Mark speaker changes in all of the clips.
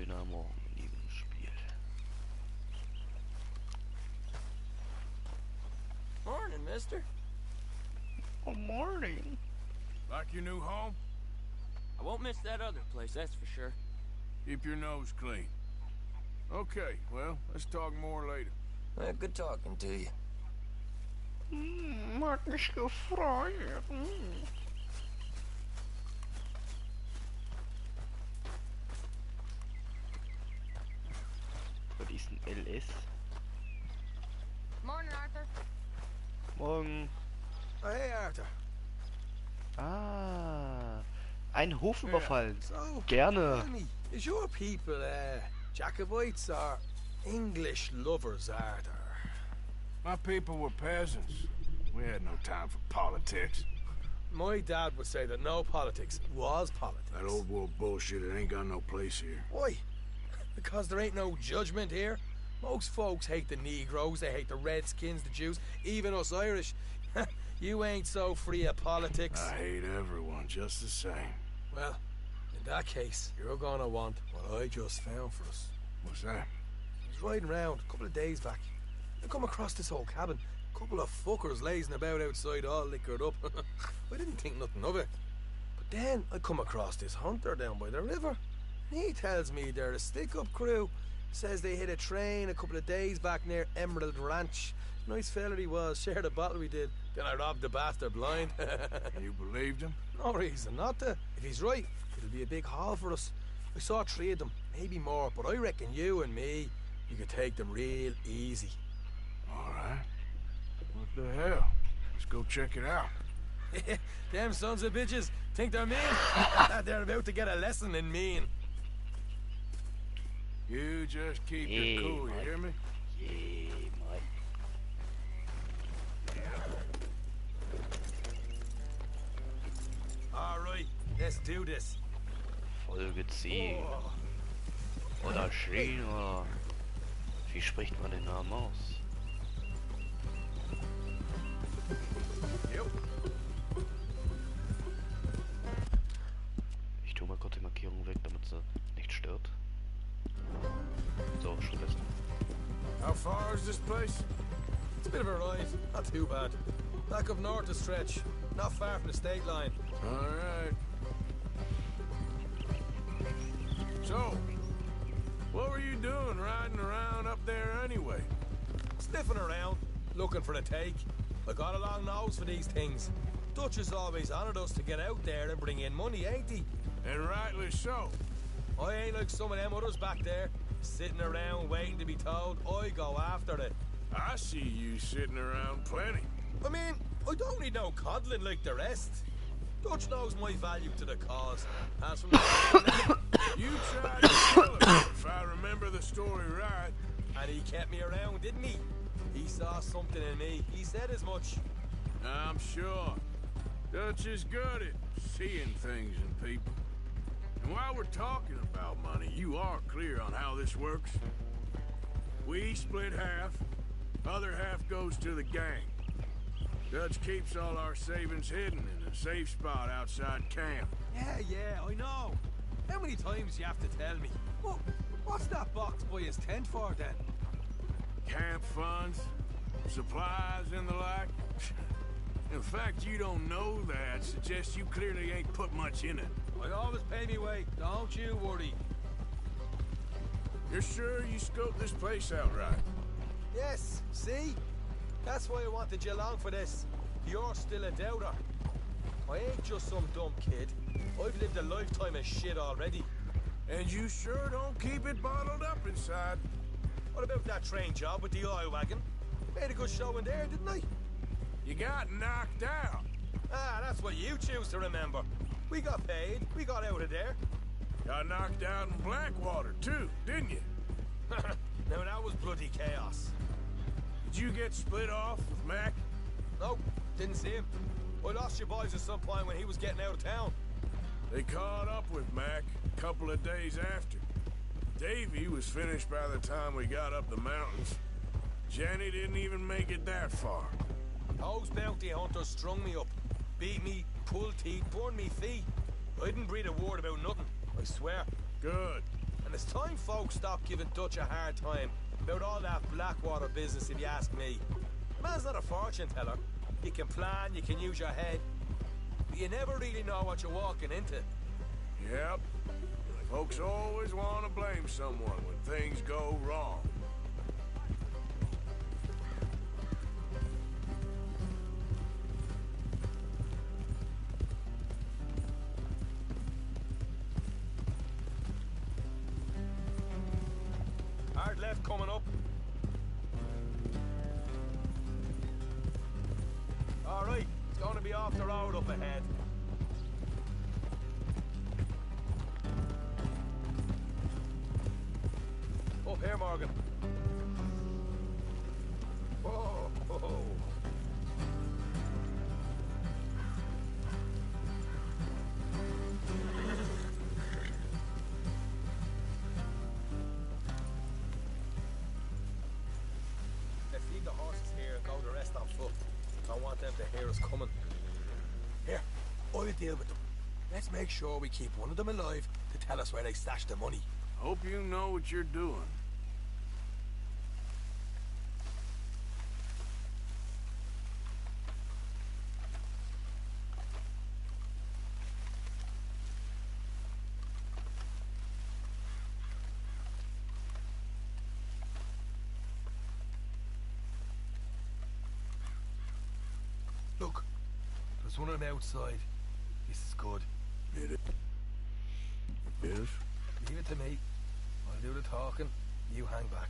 Speaker 1: schöner Morgen in diesem Spiel.
Speaker 2: Morning, mister.
Speaker 1: Oh, morning.
Speaker 3: Like your new home?
Speaker 2: I won't miss that other place, that's for sure.
Speaker 3: Keep your nose clean. Okay, well, let's talk more later.
Speaker 2: Good talking to you.
Speaker 1: Hat mich gefreut. Was ist ein LS?
Speaker 4: Morning, Arthur.
Speaker 1: Morgen.
Speaker 5: Oh, hey, Arthur.
Speaker 1: Ah, einen Hof überfallen.
Speaker 5: So,
Speaker 1: Gerne.
Speaker 5: tell me, is your people Jacobites or English lovers, Arthur?
Speaker 3: My people were peasants. We had no time for politics.
Speaker 5: My dad would say that no politics was politics.
Speaker 3: That old world bullshit, it ain't got no place here.
Speaker 5: Why? Because there ain't no judgment here. Most folks hate the Negroes, they hate the Redskins, the Jews, even us Irish. You ain't so free of politics.
Speaker 3: I hate everyone just the same.
Speaker 5: Well, in that case, you're gonna want what I just found for us.
Speaker 3: What's that?
Speaker 5: I was riding around a couple of days back. I come across this old cabin. A couple of fuckers lazing about outside all liquored up. I didn't think nothing of it. But then I come across this hunter down by the river. He tells me they're a stick-up crew. Says they hit a train a couple of days back near Emerald Ranch. Nice fella he was, shared a bottle we did. Then I robbed the bastard blind.
Speaker 3: You believed him?
Speaker 5: No reason not to. If he's right, it'll be a big haul for us. I saw 3 of them, maybe more, but I reckon you and me, you could take them real easy.
Speaker 3: Alright. What the hell? Let's go check it out.
Speaker 5: Them sons of bitches think they're mean. They're about to get a lesson in mean.
Speaker 3: You just keep
Speaker 1: Yeah,
Speaker 3: it cool, you
Speaker 1: mate.
Speaker 3: hear me?
Speaker 1: Yeah, mate.
Speaker 5: Alright, let's do this.
Speaker 1: Folge 10.
Speaker 5: Oh.
Speaker 1: Oder Schön, oder... Wie spricht man den Namen aus?
Speaker 5: Yep.
Speaker 1: Ich tue mal kurz die Markierung weg, damit sie nicht stört. So, schon besser.
Speaker 3: How far is this place?
Speaker 5: It's a bit of a ride, not too bad. Back up north a stretch, not far from the state line.
Speaker 3: Alright. So, what were you doing riding around up there anyway?
Speaker 5: Sniffing around, looking for a take. I got a long nose for these things. Dutch has always honoured us to get out there and bring in money, ain't he?
Speaker 3: And rightly so.
Speaker 5: I ain't like some of them others back there, sitting around waiting to be told. I go after it.
Speaker 3: I see you sitting around plenty.
Speaker 5: I mean, I don't need no coddling like the rest. Dutch knows my value to the cause. As from the
Speaker 3: You tried to kill him, if I remember the story right.
Speaker 5: and he kept me around, didn't he? He saw something in me. He said as much.
Speaker 3: I'm sure. Dutch is good at seeing things in people. And while we're talking about money, you are clear on how this works. We split half, other half goes to the gang. Dutch keeps all our savings hidden in a safe spot outside camp.
Speaker 5: Yeah, I know. How many times you have to tell me? What's that box by his tent for then?
Speaker 3: Camp funds, supplies and the like. In fact, you don't know that suggests you clearly ain't put much in it.
Speaker 5: I always pay me way, don't you worry.
Speaker 3: You're sure you scoped this place out right?
Speaker 5: Yes, see? That's why I wanted you along for this. You're still a doubter. I ain't just some dumb kid. I've lived a lifetime of shit already.
Speaker 3: And you sure don't keep it bottled up inside.
Speaker 5: What about that train job with the oil wagon? Made a good show in there, didn't I?
Speaker 3: You got knocked out.
Speaker 5: Ah, that's what you choose to remember. We got paid. We got out of there.
Speaker 3: Got knocked out in Blackwater, too, didn't you?
Speaker 5: Now that was bloody chaos.
Speaker 3: Did you get split off with Mac?
Speaker 5: Nope, didn't see him. I lost your boys at some point when he was getting out of town.
Speaker 3: They caught up with Mac a couple of days after. Davy was finished by the time we got up the mountains. Jenny didn't even make it that far.
Speaker 5: Those bounty hunters strung me up, beat me, pulled teeth, burned me feet. I didn't breathe a word about nothing, I swear.
Speaker 3: Good.
Speaker 5: And It's time folks stop giving Dutch a hard time about all that Blackwater business, if you ask me. Man's not a fortune teller. You can plan, you can use your head, but you never really know what you're walking into.
Speaker 3: Yep. Folks always want to blame someone when things go wrong.
Speaker 5: Hard left coming up. All right, it's going to be off the road up ahead. Up here, Morgan. Whoa, whoa. Let's leave the horses here and go the rest on foot. Don't want them to hear us coming. Here, I'll deal with them. Let's make sure we keep one of them alive to tell us where they stashed the money.
Speaker 3: Hope you know what you're doing.
Speaker 5: Look, there's one of them outside. This is good.
Speaker 3: It is.
Speaker 5: Leave it to me. I'll do the talking. You hang back.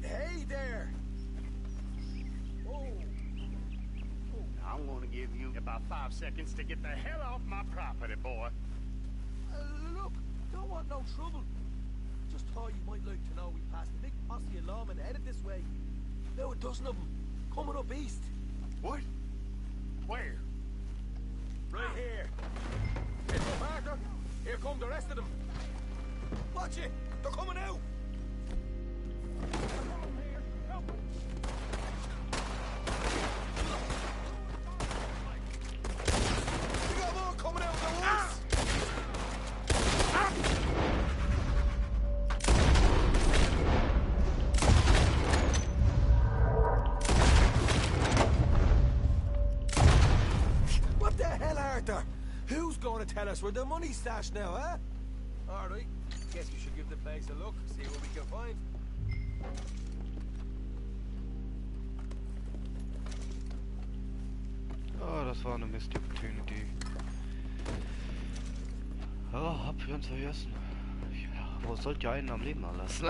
Speaker 5: Hey there!
Speaker 4: I'm gonna give you about 5 seconds to get the hell off my property, boy.
Speaker 5: Look, don't want no trouble. Just thought you might like to know we passed a big posse of lawmen headed this way. Now a dozen of them, coming up east.
Speaker 4: What? Where?
Speaker 5: Right here. It's a marker. Here come the rest of them. Watch it! They're coming out! We got more coming out at once! What the hell, Arthur? Who's going to tell us where the money's stashed now, huh? All right. Guess we should give the place a look, see what we can find.
Speaker 1: Oh, das war eine Missed Opportunity. Oh, hab ganz vergessen. Ja, wo sollt ihr einen am Leben mal lassen?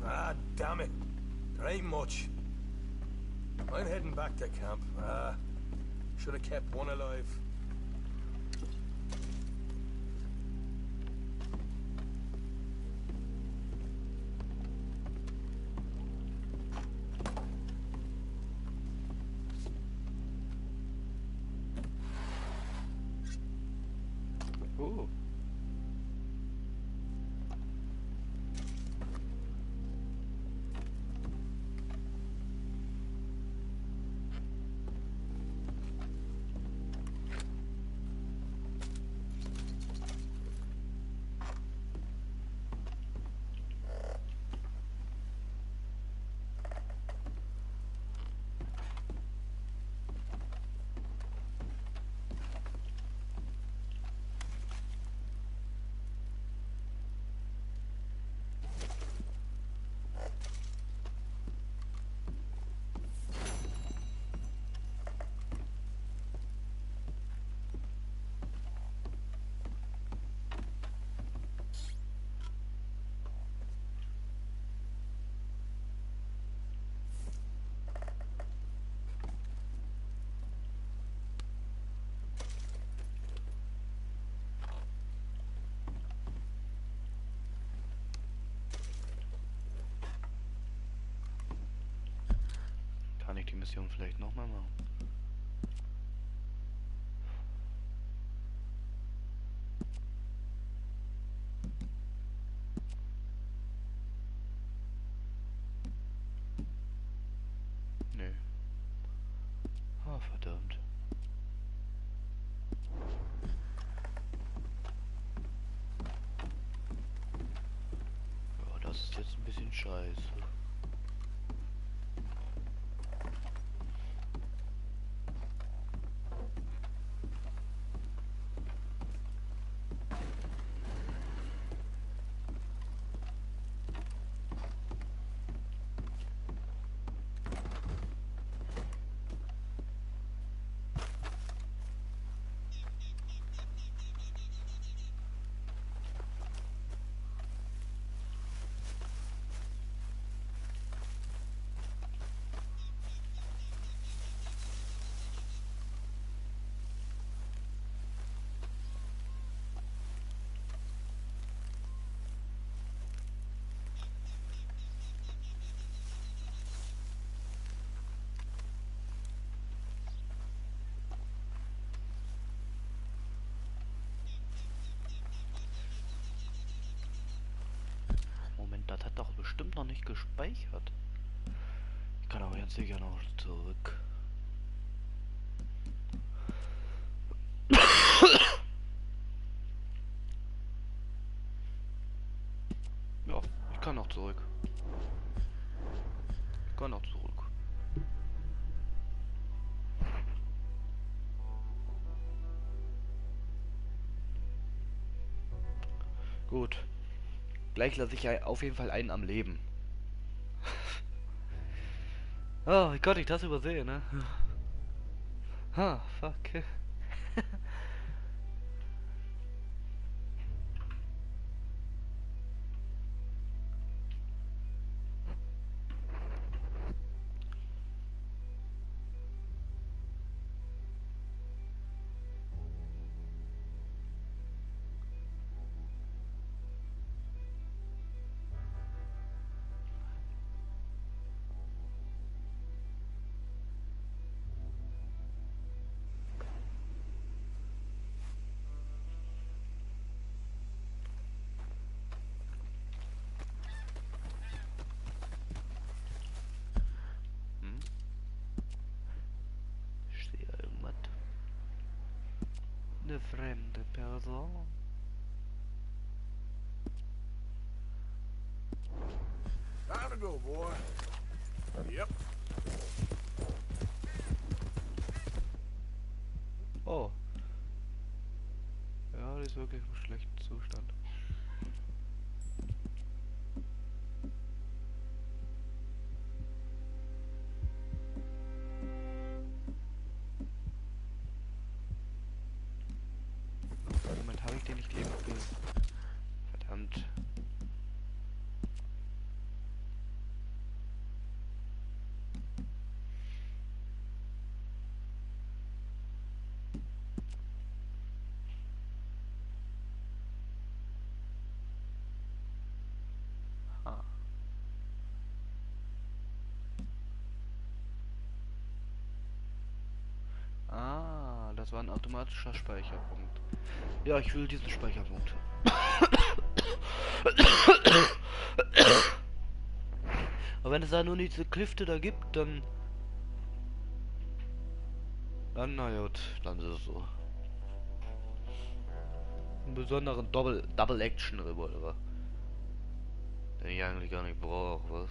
Speaker 5: Ah, damn it. There ain't much. I'm heading back to camp. Should have kept one alive.
Speaker 1: Oh. die Mission vielleicht nochmal machen. Nö. Ah, verdammt. Ja, das ist jetzt ein bisschen scheiße. Moment, das hat doch bestimmt noch nicht gespeichert. Ich kann aber jetzt sicher noch zurück. Ja, ich kann noch zurück. Ich kann noch zurück. Gut. Gleich lasse ich ja auf jeden Fall einen am Leben. Oh Gott, ich das übersehe, ne? Ha, fuck. Hm? Ich sehe irgendwas. Eine fremde Person.
Speaker 3: Time to go, boy. Yep.
Speaker 1: Oh. Ja, die ist wirklich im schlechten Zustand. Moment, habe ich den nicht eben ge... Verdammt. Ah. Ah, das war ein automatischer Speicherpunkt. Ja, ich will diesen Speicherpunkt. Aber wenn es da nur diese Klüfte da gibt, dann... Dann, na gut, dann ist es so. Einen besonderen Double-Action-Revolver. Den ich eigentlich gar nicht brauche, was?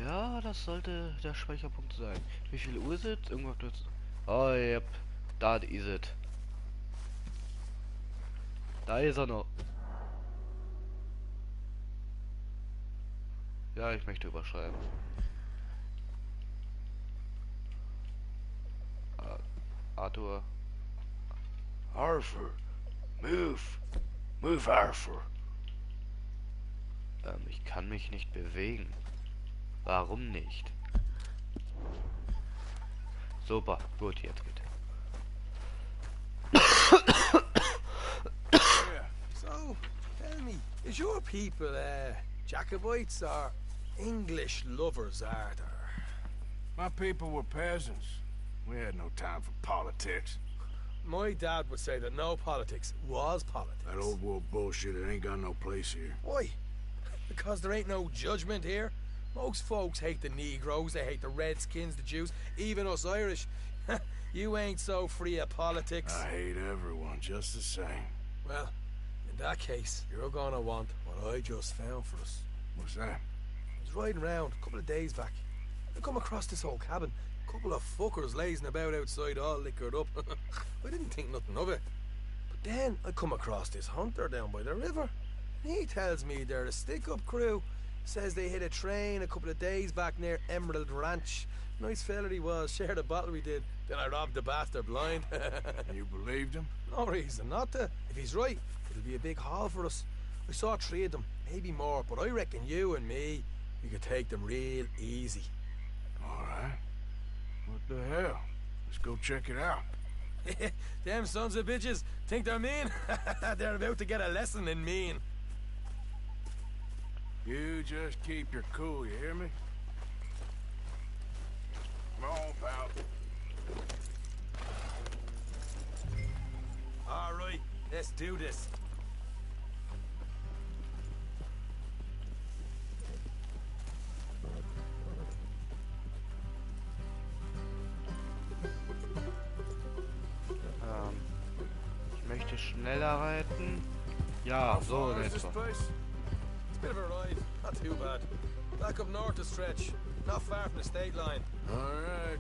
Speaker 1: Ja, das sollte der Speicherpunkt sein. Wie viel Uhr ist es? Irgendwas wird... Oh, yep. Da ist es. Da ist er noch. Ja, ich möchte überschreiben. Arthur.
Speaker 6: Arthur, move. Move, Arthur.
Speaker 1: Ich kann mich nicht bewegen. Warum nicht? Super, gut, jetzt bitte.
Speaker 5: So, tell me, is your people, Jacobites or English lovers, Arthur?
Speaker 3: My people were peasants. We had no time for politics.
Speaker 5: My dad would say that no politics was politics.
Speaker 3: That old world bullshit, it ain't got no place here.
Speaker 5: Why? Because there ain't no judgment here. Most folks hate the Negroes, they hate the Redskins, the Jews, even us Irish. You ain't so free of politics.
Speaker 3: I hate everyone just the same.
Speaker 5: Well, in that case, you're gonna want what I just found for us.
Speaker 3: What's that?
Speaker 5: I was riding around a couple of days back. I come across this old cabin. A couple of fuckers lazing about outside all liquored up. I didn't think nothing of it. But then I come across this hunter down by the river. And he tells me they're a stick-up crew. Says they hit a train a couple of days back near Emerald Ranch. Nice fella he was, shared a bottle we did. Then I robbed the bastard blind.
Speaker 3: You believed him?
Speaker 5: No reason not to. If he's right, it'll be a big haul for us. I saw 3 of them, maybe more, but I reckon you and me, we could take them real easy.
Speaker 3: All right. What the hell? Let's go check it out.
Speaker 5: Them sons of bitches think they're mean. They're about to get a lesson in mean.
Speaker 3: You just keep your cool, you hear me? Come on, pal.
Speaker 5: All right, let's do this.
Speaker 1: Ich möchte schneller reiten. Ja,
Speaker 3: How
Speaker 1: so
Speaker 3: far
Speaker 1: in
Speaker 3: is this
Speaker 1: etwa.
Speaker 3: place?
Speaker 5: It's a bit of a ride, not too bad. Back up north a stretch, not far from the state line.
Speaker 3: All right.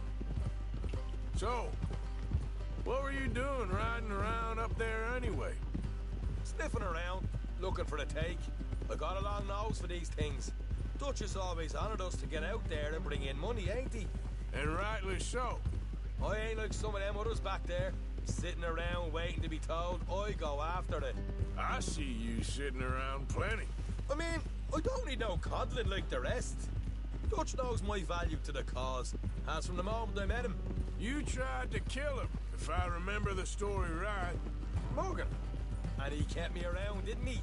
Speaker 3: So, what were you doing riding around up there anyway?
Speaker 5: Sniffing around, looking for the take. I got a long nose for these things. Dutch has always honoured us to get out there and bring in money, ain't he?
Speaker 3: And rightly so.
Speaker 5: I ain't like some of them others back there, sitting around waiting to be told. I go after it.
Speaker 3: I see you sitting around plenty.
Speaker 5: I mean, I don't need no coddling like the rest. Dutch knows my value to the cause, as from the moment I met him.
Speaker 3: You tried to kill him, if I remember the story right.
Speaker 5: Morgan. And he kept me around, didn't he?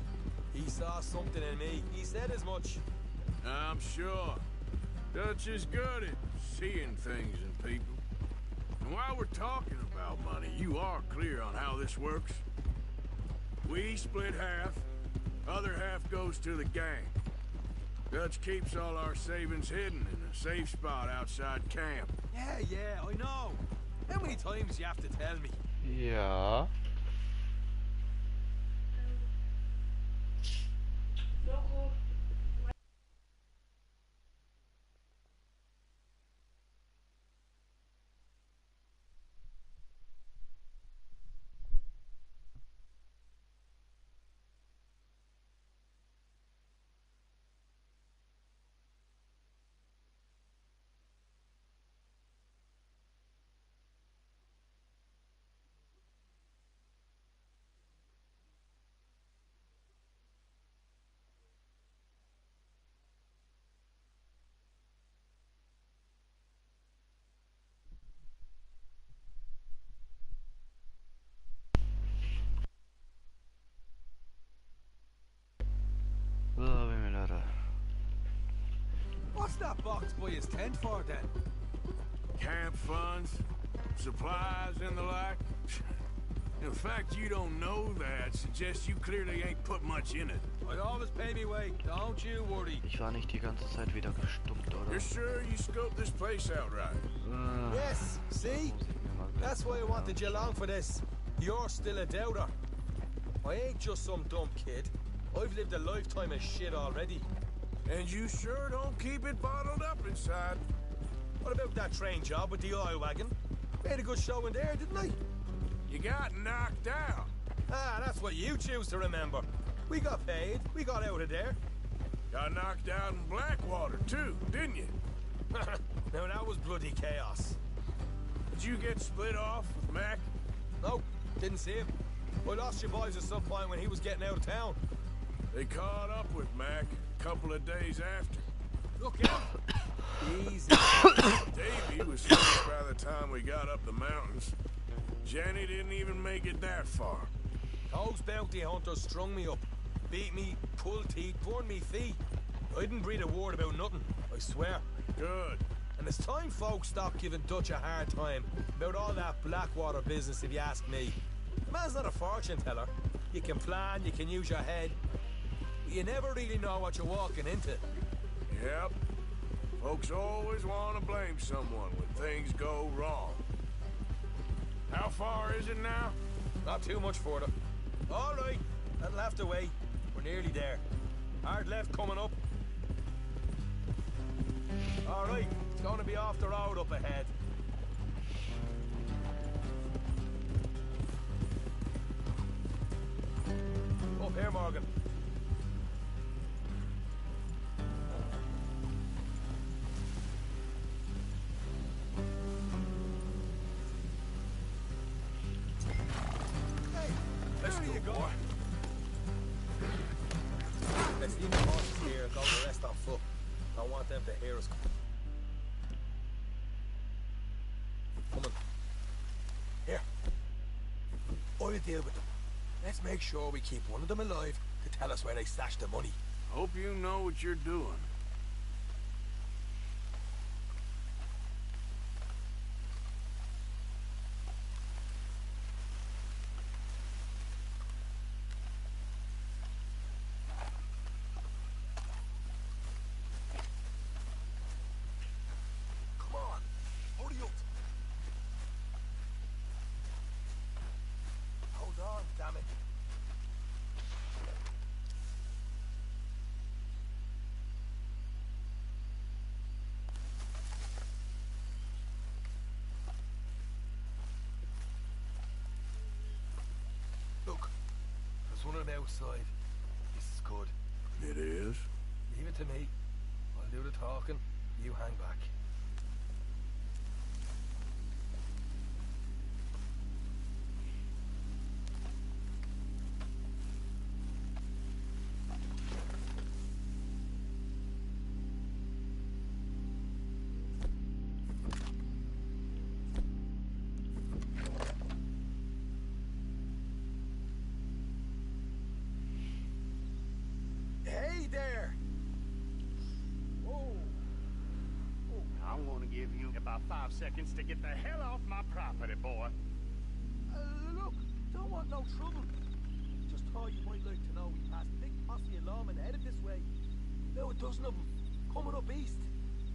Speaker 5: He saw something in me. He said as much.
Speaker 3: I'm sure. Dutch is good at seeing things in people. And while we're talking about money, you are clear on how this works? We split half, other half goes to the gang. Dutch keeps all our savings hidden in a safe spot outside camp.
Speaker 5: Yeah, I know. How many times you have to tell me?
Speaker 1: Ja. So, wenn wir leider.
Speaker 5: What's that box by his tent for then?
Speaker 3: Camp funds, supplies, and the like. The fact you don't know that suggests you clearly ain't put much in it.
Speaker 5: I always pay me way, don't you worry.
Speaker 1: Ich war nicht die ganze Zeit wieder gestummt, oder?
Speaker 3: You're sure you scoped this place out right?
Speaker 5: Yes, see? That's why I wanted you along for this. You're still a doubter. I ain't just some dumb kid. I've lived a lifetime of shit already.
Speaker 3: And you sure don't keep it bottled up inside.
Speaker 5: What about that train job with the oil wagon? Made a good show in there, didn't I?
Speaker 3: You got knocked out.
Speaker 5: Ah, that's why what you choose to remember. We got paid. We got out of there.
Speaker 3: Got knocked out in Blackwater, too, didn't you?
Speaker 5: Now, that was bloody chaos.
Speaker 3: Did you get split off with Mac?
Speaker 5: No, didn't see him. I lost your boys at some point when he was getting out of town.
Speaker 3: They caught up with Mac a couple of days after.
Speaker 5: Look out! Easy.
Speaker 3: Davey was finished by the time we got up the mountains. Jenny didn't even make it that far.
Speaker 5: Those bounty hunters strung me up, beat me, pulled teeth, burned me feet. I didn't breathe a word about nothing, I swear.
Speaker 3: Good.
Speaker 5: And it's time folks stopped giving Dutch a hard time about all that Blackwater business, if you ask me. The man's not a fortune teller. You can plan, you can use your head, but you never really know what you're walking into.
Speaker 3: Yep. Folks always want to blame someone when things go wrong. How far is it now?
Speaker 5: Not too much further. All right, that'll have to wait. We're nearly there. Hard left coming up. All right, it's going to be off the road up ahead. Up here, Morgan. Hey, where are you going? Let's leave the horses here and go the rest on foot. I want them to hear us. Come on. Here. I'll deal with them. Let's make sure we keep one of them alive to tell us where they stashed the money.
Speaker 3: Hope you know what you're doing.
Speaker 5: Come on. Hurry up. Hold on, damn it. Look, there's one on the outside. This is good.
Speaker 3: It is?
Speaker 5: Leave it to me. I'll do the talking. You hang back. Hey there! Whoa!
Speaker 4: I'm gonna give you about 5 seconds to get the hell off my property, boy.
Speaker 5: Look, don't want no trouble. Just thought you might like to know we passed a big posse of lawmen headed this way. Now a dozen of them coming up east.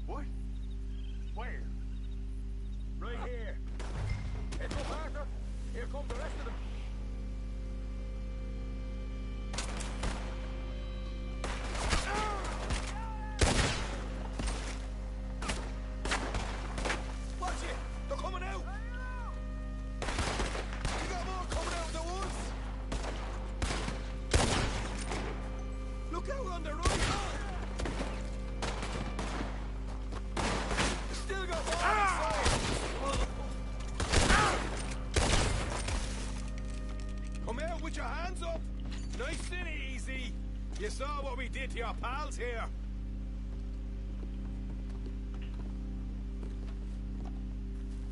Speaker 4: What? Where?
Speaker 5: Right here. Heads up, Arthur. Here come the rest of them. Watch it! They're coming out! You got more coming out of the woods! Look out on the right! You still got more inside! Come out with your hands up! Nice and easy! You saw what we did to your pals here!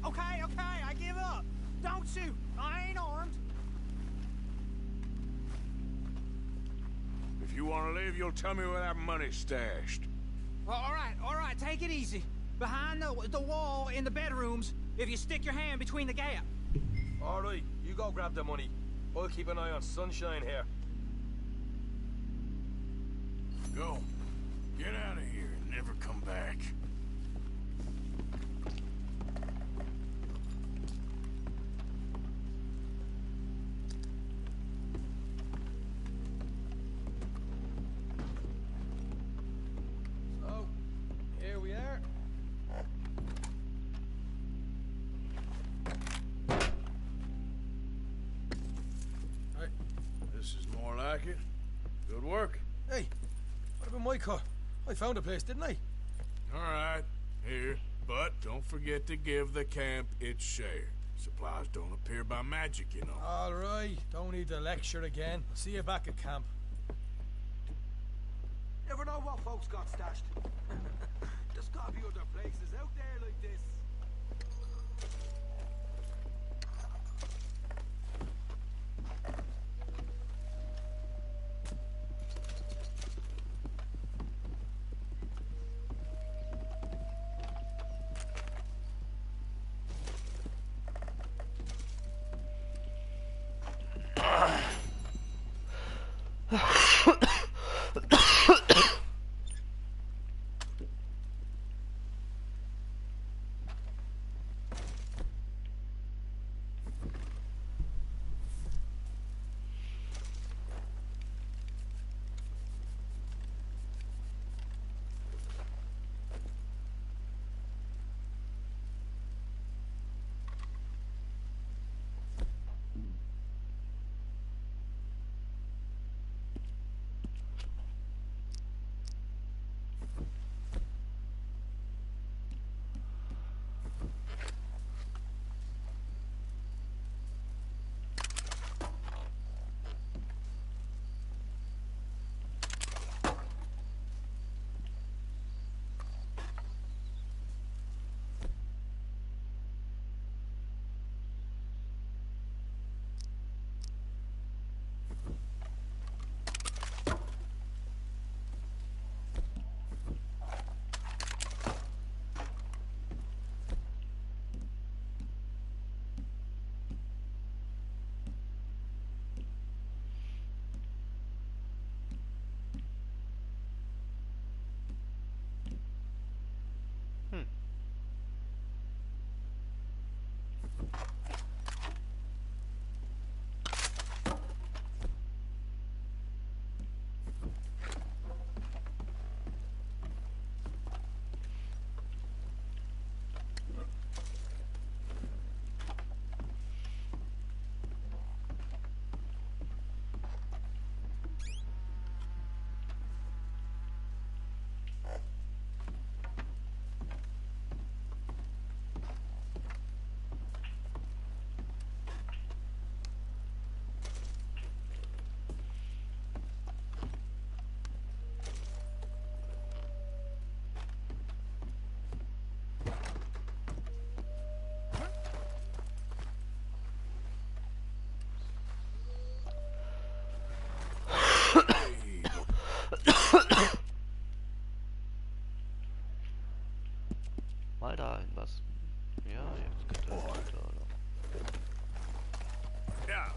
Speaker 7: Okay, I give up. Don't shoot. I ain't armed.
Speaker 3: If you want to leave, you'll tell me where that money's stashed.
Speaker 7: All right, take it easy. Behind the wall in the bedrooms, if you stick your hand between the gap.
Speaker 5: All right, you go grab the money. I'll keep an eye on Sunshine here.
Speaker 3: Go. Get out of here and never come back.
Speaker 5: So, here we are. Right,
Speaker 3: like it. Good work.
Speaker 5: Hey, what about my cut? I found a place, didn't I?
Speaker 3: All right, here. But don't forget to give the camp its share. Supplies don't appear by magic, you know.
Speaker 5: All right, don't need to lecture again. I'll see you back at camp. Never know what folks got stashed. There's gotta be other places out there like this.
Speaker 1: Mal da irgendwas. Ja, jetzt getötet, oder?
Speaker 3: Ja.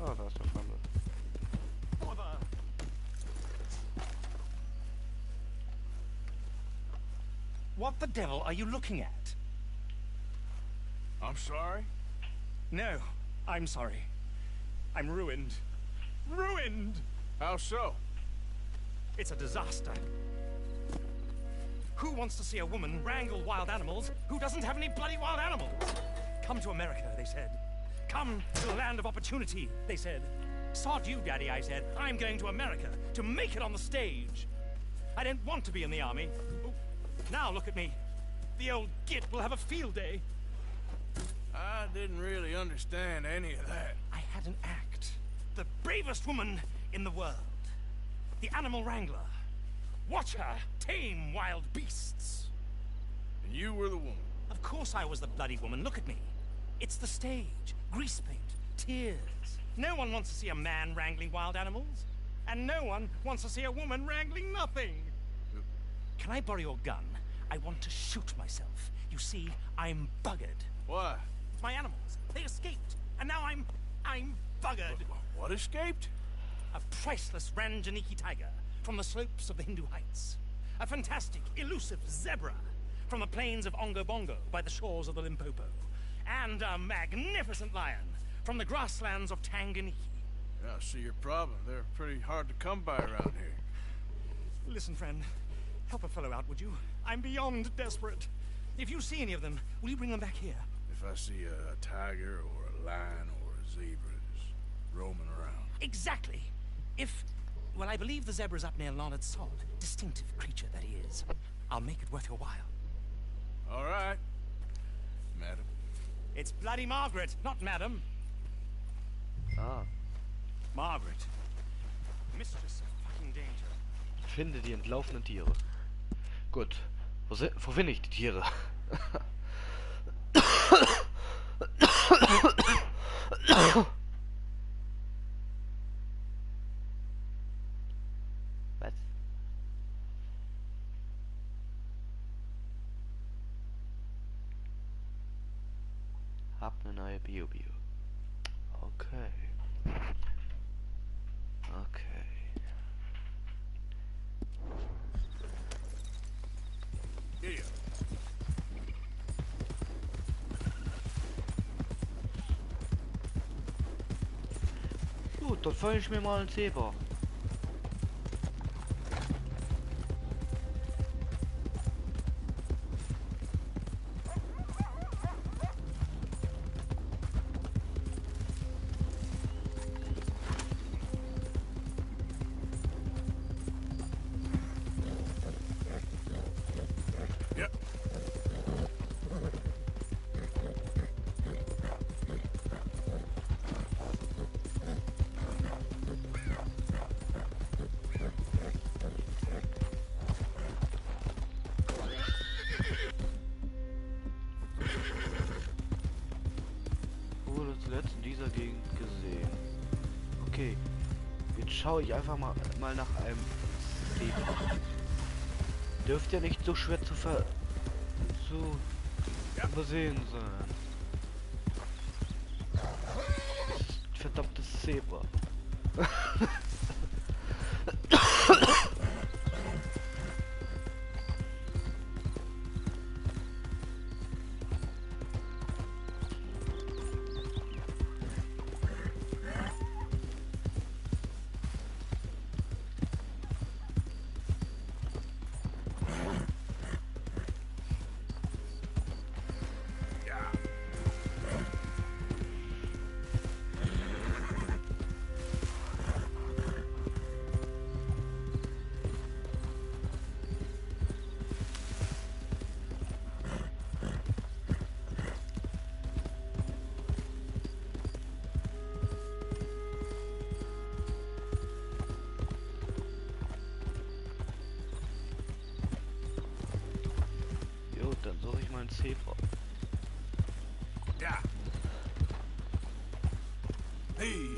Speaker 1: Ah, da ist der Fremde.
Speaker 7: What the devil are you looking at?
Speaker 3: I'm sorry?
Speaker 7: No, I'm sorry. I'm ruined. Ruined!
Speaker 3: How so?
Speaker 7: It's a disaster. Who wants to see a woman wrangle wild animals who doesn't have any bloody wild animals? Come to America, they said. Come to the land of opportunity, they said. Sod you, Daddy, I said. I'm going to America to make it on the stage. I don't want to be in the army. Oh, now look at me. The old git will have a field day.
Speaker 3: I didn't really understand any of that.
Speaker 7: I had an act. The bravest woman in the world. The animal wrangler. Watch her tame wild beasts.
Speaker 3: And you were the woman.
Speaker 7: Of course I was the bloody woman. Look at me. It's the stage. Grease paint. Tears. No one wants to see a man wrangling wild animals. And no one wants to see a woman wrangling nothing. Can I borrow your gun? I want to shoot myself. You see, I'm buggered.
Speaker 3: Why?
Speaker 7: My animals, they escaped. And now I'm buggered.
Speaker 3: What escaped?
Speaker 7: A priceless Ranjaniki tiger from the slopes of the Hindu Heights. a fantastic, elusive zebra from the plains of Ongo Bongo by the shores of the Limpopo, and a magnificent lion from the grasslands of Tanganyika.
Speaker 3: Yeah, I see your problem. They're pretty hard to come by around here.
Speaker 7: Listen, friend, help a fellow out, would you? I'm beyond desperate. If you see any of them, will you bring them back here?
Speaker 3: If I see a tiger or a lion or a zebra just roaming around.
Speaker 7: Exactly. If, well, I believe the zebra's up near Leonard Salt. Distinctive creature that he is. I'll make it worth your while.
Speaker 3: All right, madam.
Speaker 7: It's bloody Margaret, not madam.
Speaker 1: Ah.
Speaker 7: Margaret. Mistress of fucking danger.
Speaker 1: Finde die entlaufenen Tiere. Gut. Wo finde ich die Tiere? Was? Hab eine neue Bio-Bio. Okay. Okay.
Speaker 3: Here.
Speaker 1: Gut, dann fange ich mir mal einen Zebra.
Speaker 3: Yep.
Speaker 1: Wurde zuletzt in dieser Gegend gesehen. Okay, jetzt schaue ich einfach mal nach einem Zebra. Dürfte ja nicht so schwer zu übersehen sein. Verdammtes Zebra. Dann suche ich mal ein Zebra.
Speaker 3: Ja. Hey.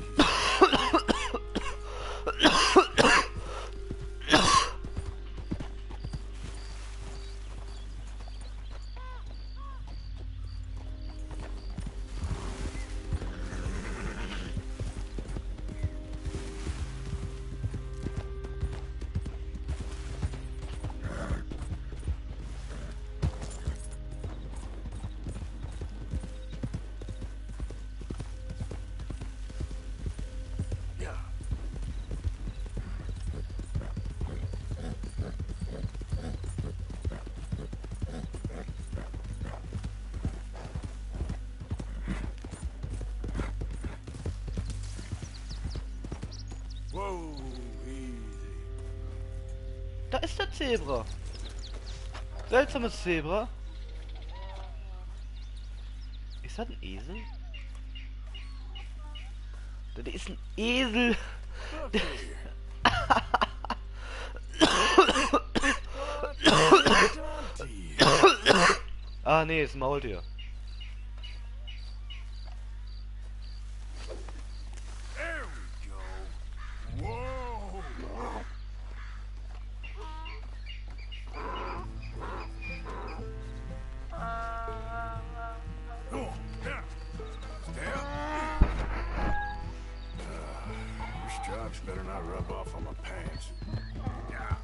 Speaker 3: Whoa, easy.
Speaker 1: Da ist der Zebra. Seltsames Zebra. Ist das ein Esel? Das ist ein Esel. Ah, nee, ist ein Maultier.
Speaker 3: There we go. Whoa. Oh, yeah. Step. This job's better not rub off on my pants. Yeah.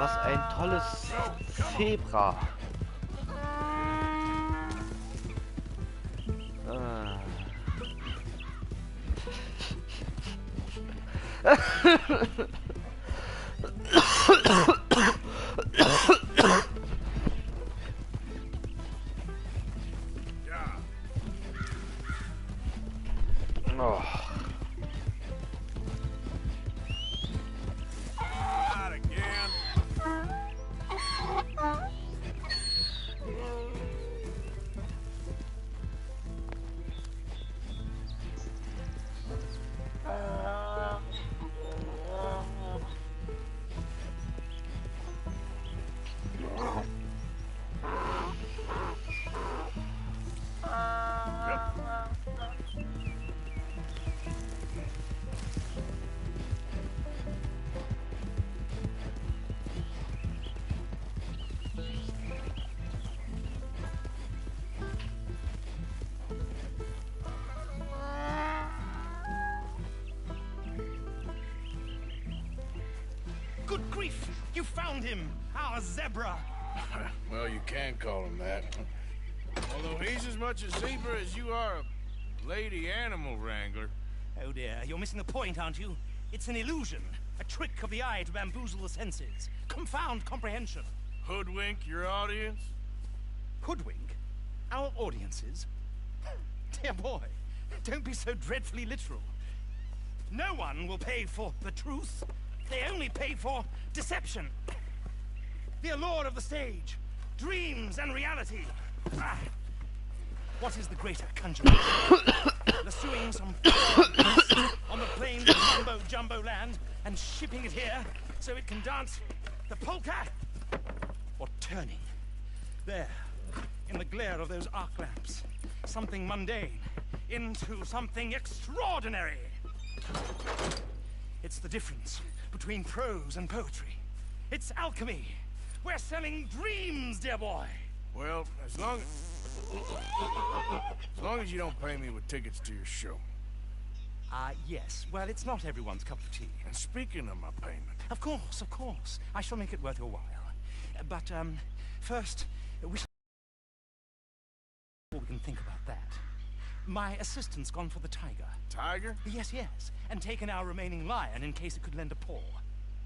Speaker 1: Was ein tolles Zebra. Oh.
Speaker 3: Not again.
Speaker 7: Good grief! You found him! Our zebra!
Speaker 3: Well, you can call him that. Although he's as much a zebra as you are a lady animal wrangler.
Speaker 7: Oh dear, you're missing the point, aren't you? It's an illusion. A trick of the eye to bamboozle the senses. Confound comprehension.
Speaker 3: Hoodwink your audience?
Speaker 7: Hoodwink? Our audiences? Dear boy, don't be so dreadfully literal. No one will pay for the truth. They only pay for deception. The allure of the stage. Dreams and reality. Ah. What is the greater conjuration? Lassoing some on the plains of mumbo-jumbo land and shipping it here so it can dance the polka? Or turning there, in the glare of those arc lamps, something mundane into something extraordinary? It's the difference between prose and poetry. It's alchemy. We're selling dreams, dear boy.
Speaker 3: Well, as long as you don't pay me with tickets to your show.
Speaker 7: Yes. Well, it's not everyone's cup of tea.
Speaker 3: And speaking of my payment,
Speaker 7: Of course. I shall make it worth your while. But, first, we can think about that. My assistant's gone for the tiger.
Speaker 3: Tiger?
Speaker 7: Yes, and taken our remaining lion in case it could lend a paw.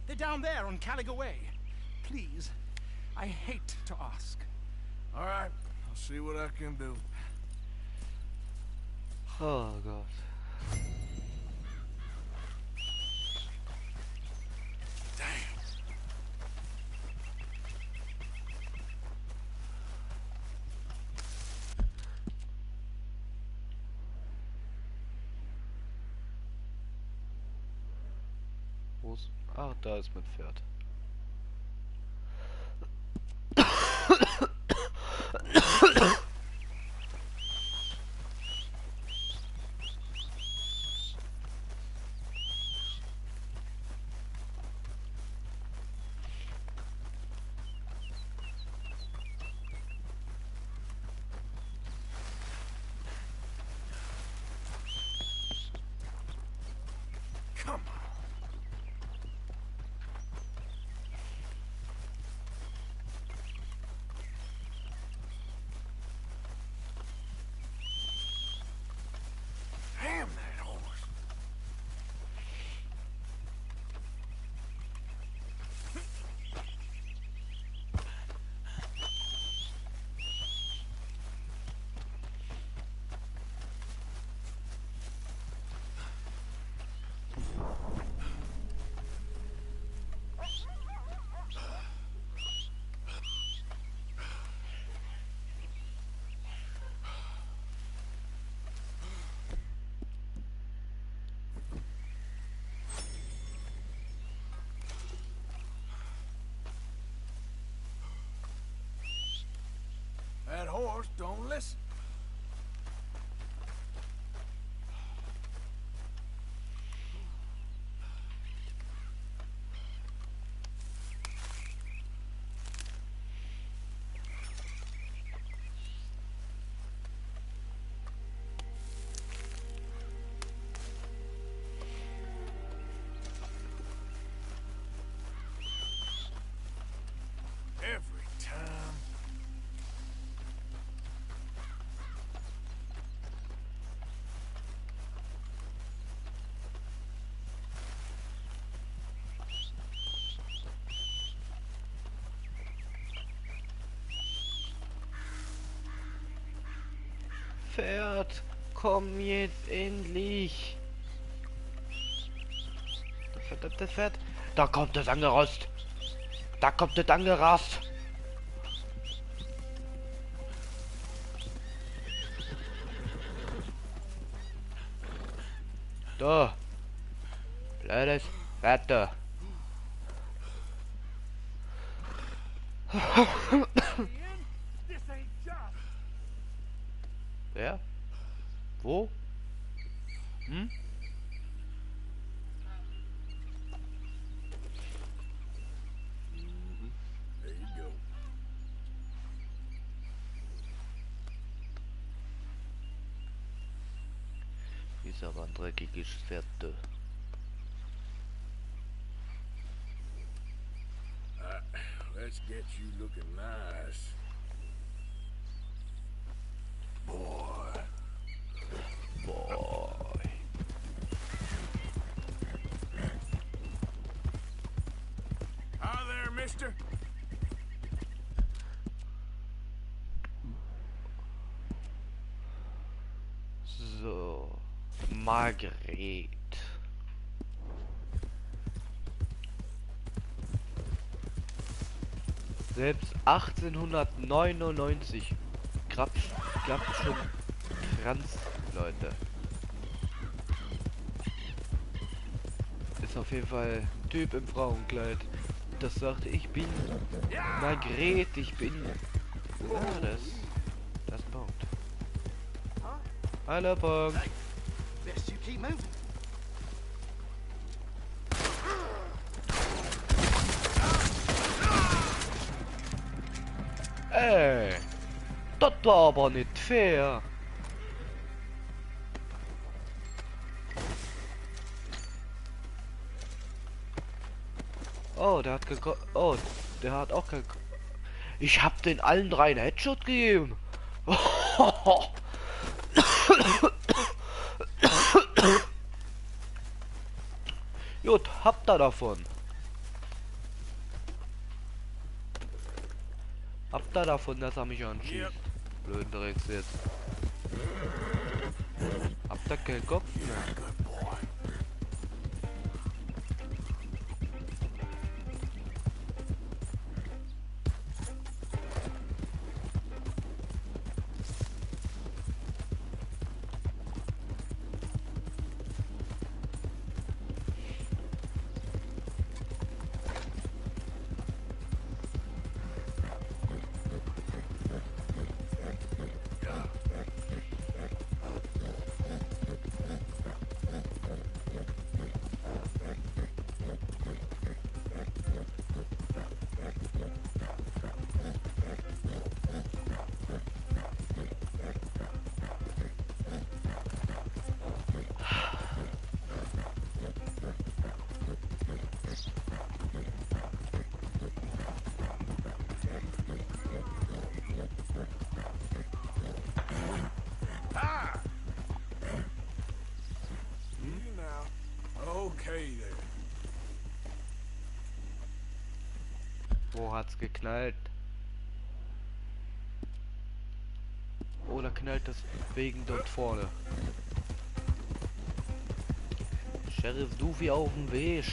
Speaker 7: They're down there on Caliga Way. Please, I hate to ask.
Speaker 3: All right, I'll see what I can do.
Speaker 1: Oh God.
Speaker 3: Damn.
Speaker 1: Wo ist... Ah, da ist mein Pferd.
Speaker 3: Come on. Damn that horse. That horse don't listen.
Speaker 1: Pferd, komm jetzt endlich. Das verdammte Pferd. Da kommt es angerast. Da kommt es angerast. Da. Blödes Wetter. Wer? Wo? Hm?
Speaker 3: There you go.
Speaker 1: Ist aber ein dreckiges Pferd.
Speaker 3: Let's get you looking nice. Boy.
Speaker 1: Boy.
Speaker 3: Hi there, mister.
Speaker 1: So. Margret. Selbst 1899 klappt schon Kranz, Leute. Ist auf jeden Fall ein Typ im Frauenkleid. Das sagte, ich bin Margret, ich bin... Ja, das ist ein Punkt. Hallo, Punkt.
Speaker 4: Best you keep moving.
Speaker 1: Ey, das war aber nicht fair. Oh, der hat oh, der hat auch kein... Ich hab den allen drei einen Headshot gegeben. Gut, habt ihr davon. Habt ihr davon, dass er mich anschießt? Blöden Drecks jetzt. Habt ihr keinen Kopf mehr?
Speaker 3: Okay there.
Speaker 1: Wo hat's geknallt? Oder knallt das wegen dort vorne? Sheriff Doofy auf dem Weg.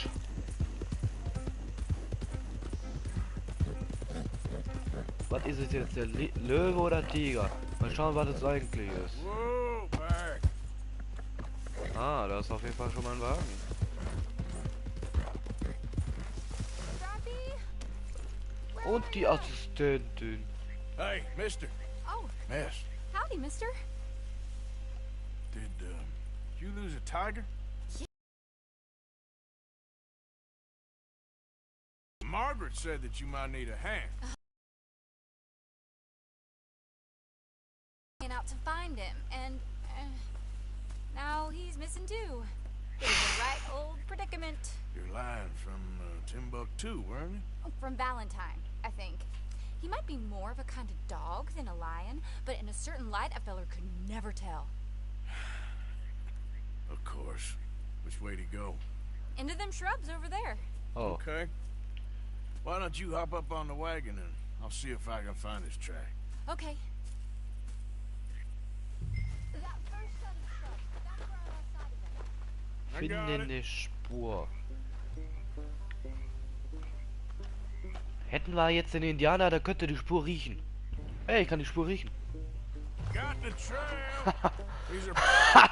Speaker 1: Was ist es jetzt, der Löwe oder Tiger? Mal schauen, was es eigentlich ist.
Speaker 3: Whoa, back.
Speaker 1: Ah, da ist auf jeden Fall schon mal ein Wagen. Und die Assistentin.
Speaker 3: Hey, mister.
Speaker 8: Oh,
Speaker 3: Miss,
Speaker 8: howdy, mister.
Speaker 3: did you lose a tiger? Margaret said that you might need a hand.
Speaker 8: Out to find him, and now he's missing too. It was a right old predicament.
Speaker 3: You're lying from Timbuktu, weren't you?
Speaker 8: From Valentine, I think. He might be more of a kind of dog than a lion, but in a certain light, a feller could never tell.
Speaker 3: Of course. Which way to go?
Speaker 8: Into them shrubs over there.
Speaker 1: Oh,
Speaker 3: Okay. Why don't you hop up on the wagon and I'll see if I can find his track.
Speaker 8: Okay.
Speaker 1: Findende Spur. Hätten wir jetzt den Indianer, der könnte die Spur riechen. Ey, ich kann die Spur riechen.
Speaker 3: Got the trail. These are...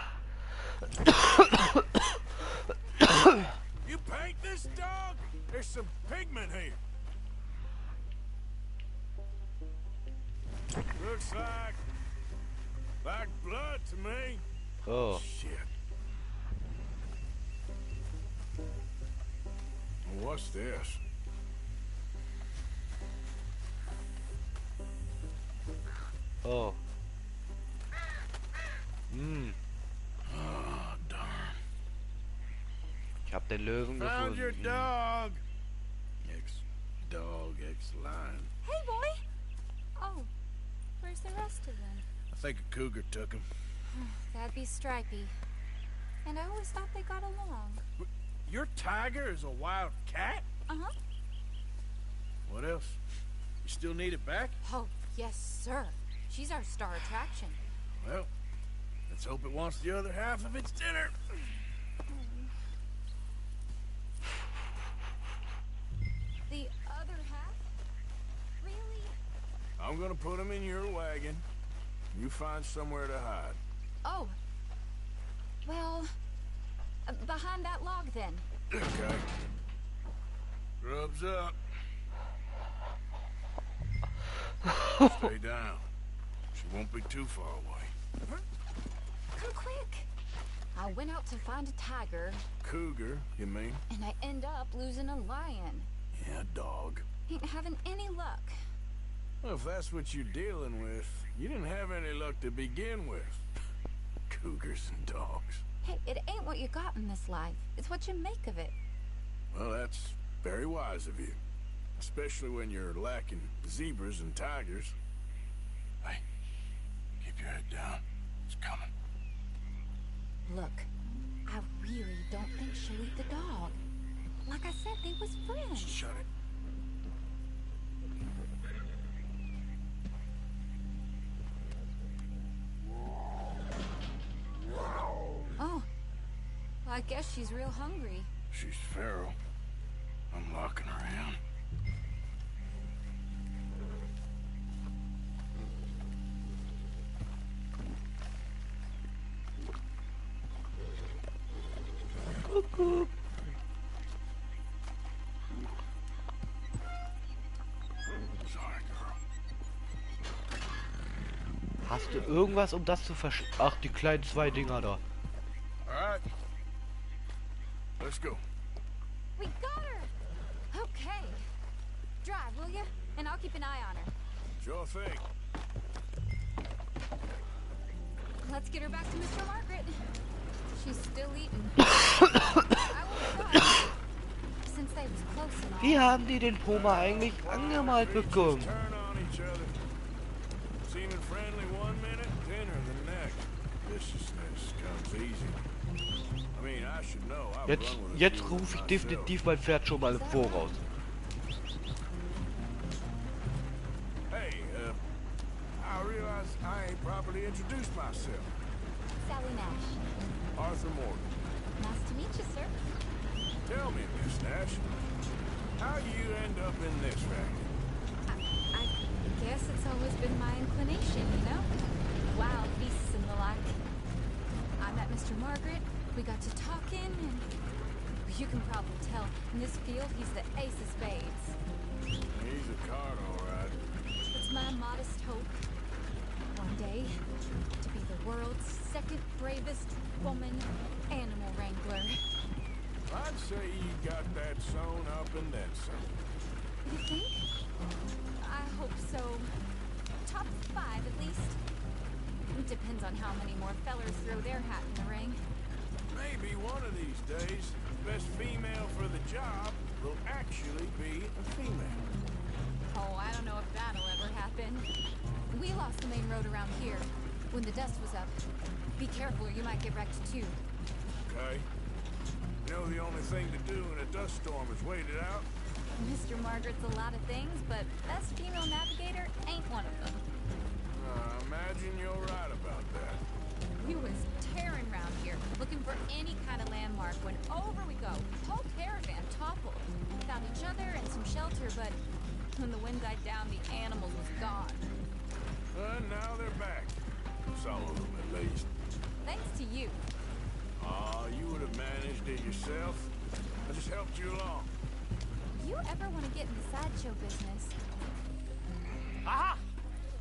Speaker 3: You paint this dog? There's some pigment here. Looks like blood to me.
Speaker 1: Oh.
Speaker 3: Shit. What's this?
Speaker 1: Oh. Hm.
Speaker 3: Oh, darn.
Speaker 1: Ich hab den Löwen
Speaker 3: Found your
Speaker 1: gefunden.
Speaker 3: dog. Ex-dog, ex-lion.
Speaker 8: Hey, boy! Oh, where's the rest of them?
Speaker 3: I think a cougar took him.
Speaker 8: That'd be Stripey. And I always thought they got along.
Speaker 3: Your tiger is a wild cat?
Speaker 8: Uh-huh.
Speaker 3: What else? You still need it back?
Speaker 8: Oh, yes, sir. She's our star attraction.
Speaker 3: Well, let's hope it wants the other half of its dinner.
Speaker 8: The other half? Really?
Speaker 3: I'm gonna put him in your wagon. You find somewhere to hide.
Speaker 8: Oh. Well, behind that log, then.
Speaker 3: Okay. Grub's up. Stay down. She won't be too far away.
Speaker 8: Come quick. I went out to find a tiger,
Speaker 3: Cougar, you mean?
Speaker 8: and I end up losing a lion.
Speaker 3: Yeah, dog.
Speaker 8: Ain't having any luck.
Speaker 3: Well, if that's what you're dealing with, you didn't have any luck to begin with. Cougars and dogs.
Speaker 8: Hey, it ain't what you got in this life. It's what you make of it.
Speaker 3: Well, that's very wise of you. Especially when you're lacking zebras and tigers. Hey, keep your head down. It's coming.
Speaker 8: Look, I really don't think she'll eat the dog. Like I said, they was friends.
Speaker 3: Shut it.
Speaker 8: Oh, well, I guess she's real hungry.
Speaker 3: She's feral. I'm locking her in. Sorry, girl.
Speaker 1: Hast du irgendwas, um das zu versch... Ach, die kleinen zwei Dinger da.
Speaker 3: All right. Let's go.
Speaker 8: We got her! Okay. Drive, will you? And I'll keep an eye on her.
Speaker 3: Sure thing.
Speaker 8: Let's get her back to Mr. Margaret. She's still eating. I will try. Since they was close and all.
Speaker 1: Wie haben die den Puma eigentlich angemalt bekommen?
Speaker 3: Turn on each other. Seeming friendly one minute, dinner the next. Viciousness comes easy. I mean, I should know. I've run with a
Speaker 1: Jetzt
Speaker 3: few
Speaker 1: rufe ich
Speaker 3: myself.
Speaker 1: definitiv mein Pferd schon mal im Voraus.
Speaker 3: Hey, I realize I ain't properly introduced myself.
Speaker 8: Sally Nash.
Speaker 3: Arthur Morgan.
Speaker 8: Nice to meet you, sir.
Speaker 3: Tell me, Miss Nash, how you end up in this racket?
Speaker 8: I guess it's always been my inclination, you know? Wild beasts and the like. I met Mr. Margaret, we got to talking, and you can probably tell, in this field, he's the ace of spades.
Speaker 3: He's a card, all right.
Speaker 8: It's my modest hope, one day, to be the world's second bravest woman animal wrangler.
Speaker 3: I'd say you got that sewn up and then some.
Speaker 8: You think? I hope so. Top 5, at least. Depends on how many more fellers throw their hat in the ring.
Speaker 3: Maybe one of these days, the best female for the job will actually be a female.
Speaker 8: Oh, I don't know if that'll ever happen. We lost the main road around here when the dust was up. Be careful or you might get wrecked too.
Speaker 3: Okay. You know the only thing to do in a dust storm is wait it out?
Speaker 8: Mr. Margaret's a lot of things, but best female navigator ain't one of them.
Speaker 3: I imagine you're right about that.
Speaker 8: We was tearing around here, looking for any kind of landmark,
Speaker 3: yourself. I just helped you along.
Speaker 8: You ever want to get in the sideshow business?
Speaker 7: Aha!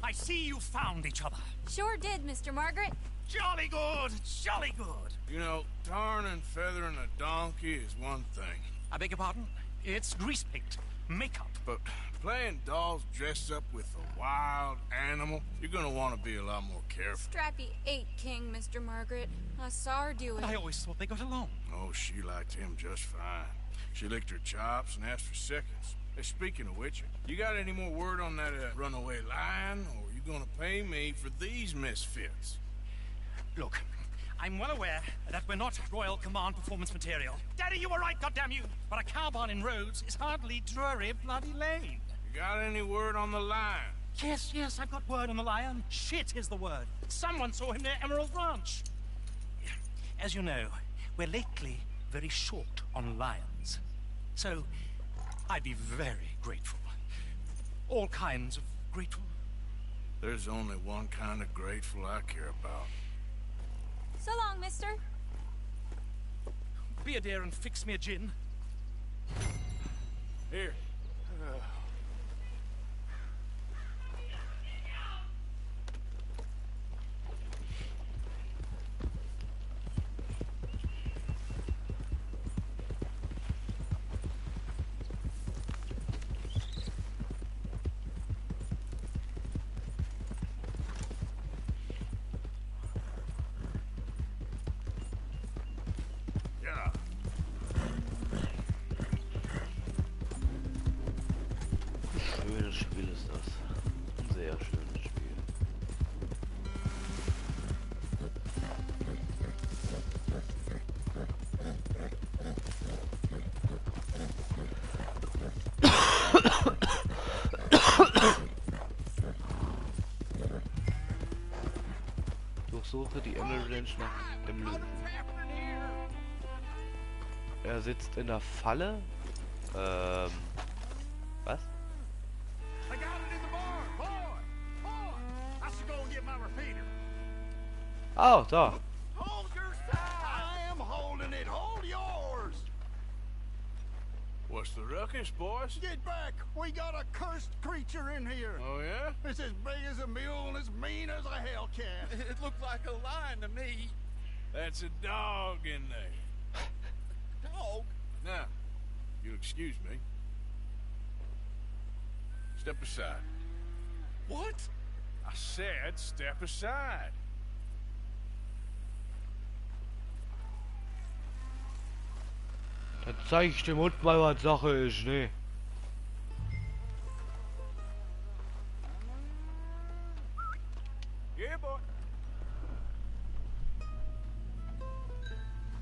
Speaker 7: I see you found each other.
Speaker 8: Sure did, Mr. Margaret.
Speaker 7: Jolly good, jolly good.
Speaker 3: You know, tarring and feathering a donkey is one thing.
Speaker 7: I beg your pardon? It's grease paint, makeup.
Speaker 3: But playing dolls dressed up with a wild animal, you're gonna want to be a lot more careful.
Speaker 8: Strappy ate King, Mr. Margaret. I saw her do it.
Speaker 7: I always thought they got along.
Speaker 3: Oh, she liked him just fine. She licked her chops and asked for seconds. Hey, speaking of which, you got any more word on that runaway lion, or are you gonna pay me for these misfits?
Speaker 7: Look, I'm well aware that we're not Royal Command performance material. Daddy, you were right, goddamn you! But a cow barn in Rhodes is hardly Drury Bloody Lane.
Speaker 3: You got any word on the lion?
Speaker 7: Yes, I've got word on the lion. Shit is the word. Someone saw him near Emerald Ranch. As you know, we're lately very short on lions. So, I'd be very grateful. All kinds of grateful.
Speaker 3: There's only one kind of grateful I care about.
Speaker 8: So long, mister.
Speaker 7: Be a dear and fix me a gin.
Speaker 3: Here. Ja.
Speaker 1: Schönes Spiel ist das. Ein sehr schönes Spiel. Durchsuche die Emerald nach dem Löwen. Er sitzt in der Falle. Was?
Speaker 4: I got it in the bar. Boy! I should go and get my repeater.
Speaker 1: Oh, da.
Speaker 4: Hold your side. I am holding it. Hold yours.
Speaker 3: What's the ruckus, boys?
Speaker 4: Get back. We got a cursed creature in here.
Speaker 3: Oh, yeah?
Speaker 4: It's as big as a mule and as mean as a hellcat.
Speaker 2: It looked like a lion to me.
Speaker 3: That's a dog in there.
Speaker 2: Dog?
Speaker 3: Now, you'll excuse me. Step aside.
Speaker 2: What?
Speaker 3: I said step aside.
Speaker 1: Dann zeig ich dem Hund mal, was Sache ist, ne?
Speaker 3: Yeah, boy.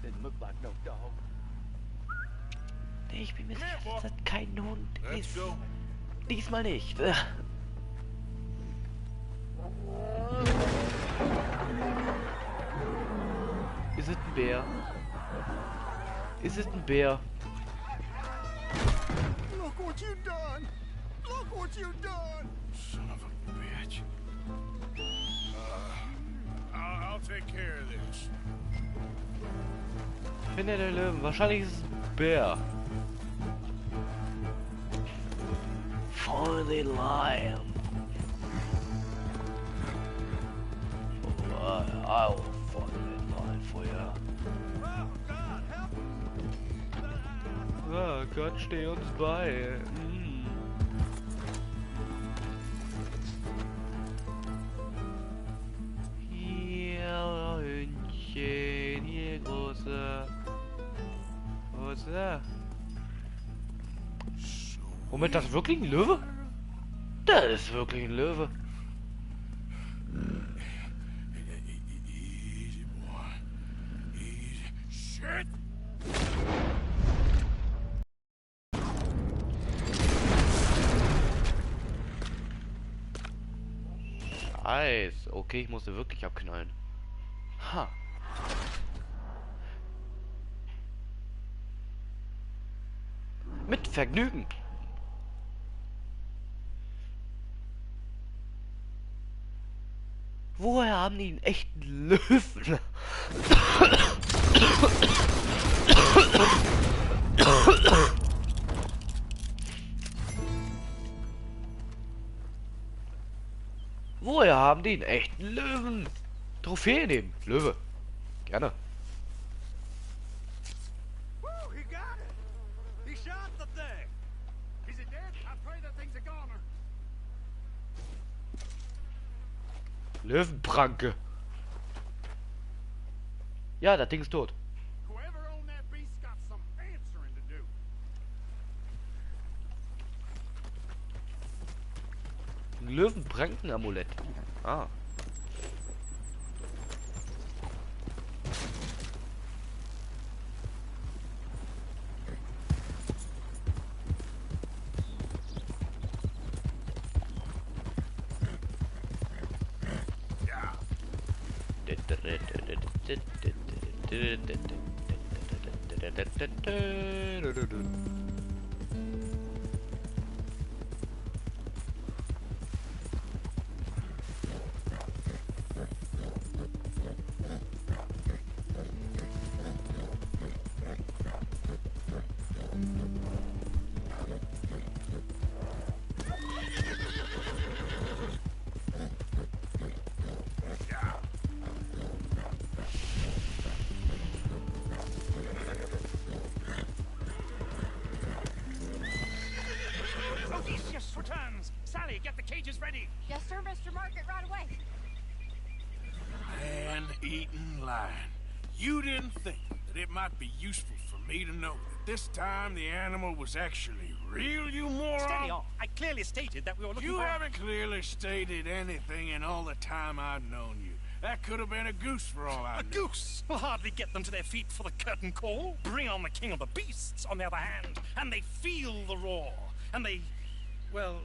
Speaker 2: Didn't look like no dog.
Speaker 1: Nee, ich bin mir sicher, das ist kein Hund.
Speaker 3: Let's go.
Speaker 1: Diesmal nicht. Ist es ein Bär? Ist es ein Bär?
Speaker 4: Look what you done. Look what you done.
Speaker 3: Son of a bitch. I'll take care of this.
Speaker 1: Finde den Löwen. Wahrscheinlich ist es ein Bär. For the lion. Oh, I'll find the lion for you. Oh Gott, steh uns bei. Hier, Hündchen, hier, große. Was ist da? Moment, das ist wirklich ein Löwe? Das ist wirklich ein Löwe.
Speaker 3: Easy, boy. Easy. Shit!
Speaker 1: Scheiße. Okay, ich musste wirklich abknallen. Ha. Mit Vergnügen. Woher haben die einen echten Löwen? haben die einen echten Löwen. Trophäe nehmen. Löwe. Gerne.
Speaker 4: Woo, he got it! He shot the thing! Is it dead? I pray that thing's a goner.
Speaker 1: Löwenpranke. Ja, das Ding ist tot.
Speaker 4: Whoever owned that beast got some answering to do.
Speaker 1: Ein Löwenprankenamulett. Ah.
Speaker 7: Odysseus returns. Sally, get the cages ready.
Speaker 8: Yes, sir, Mr. Margaret, right away.
Speaker 3: Man-eating lion. You didn't think that it might be useful for me to know that this time the animal was actually real, you moron?
Speaker 7: Steady on. I clearly stated that we were looking
Speaker 3: You
Speaker 7: for...
Speaker 3: haven't clearly stated anything in all the time I've known you. That could have been a goose for all I
Speaker 7: A
Speaker 3: knew.
Speaker 7: goose will hardly get them to their feet for the curtain call. Bring on the king of the beasts, on the other hand, and they feel the roar. And they, well,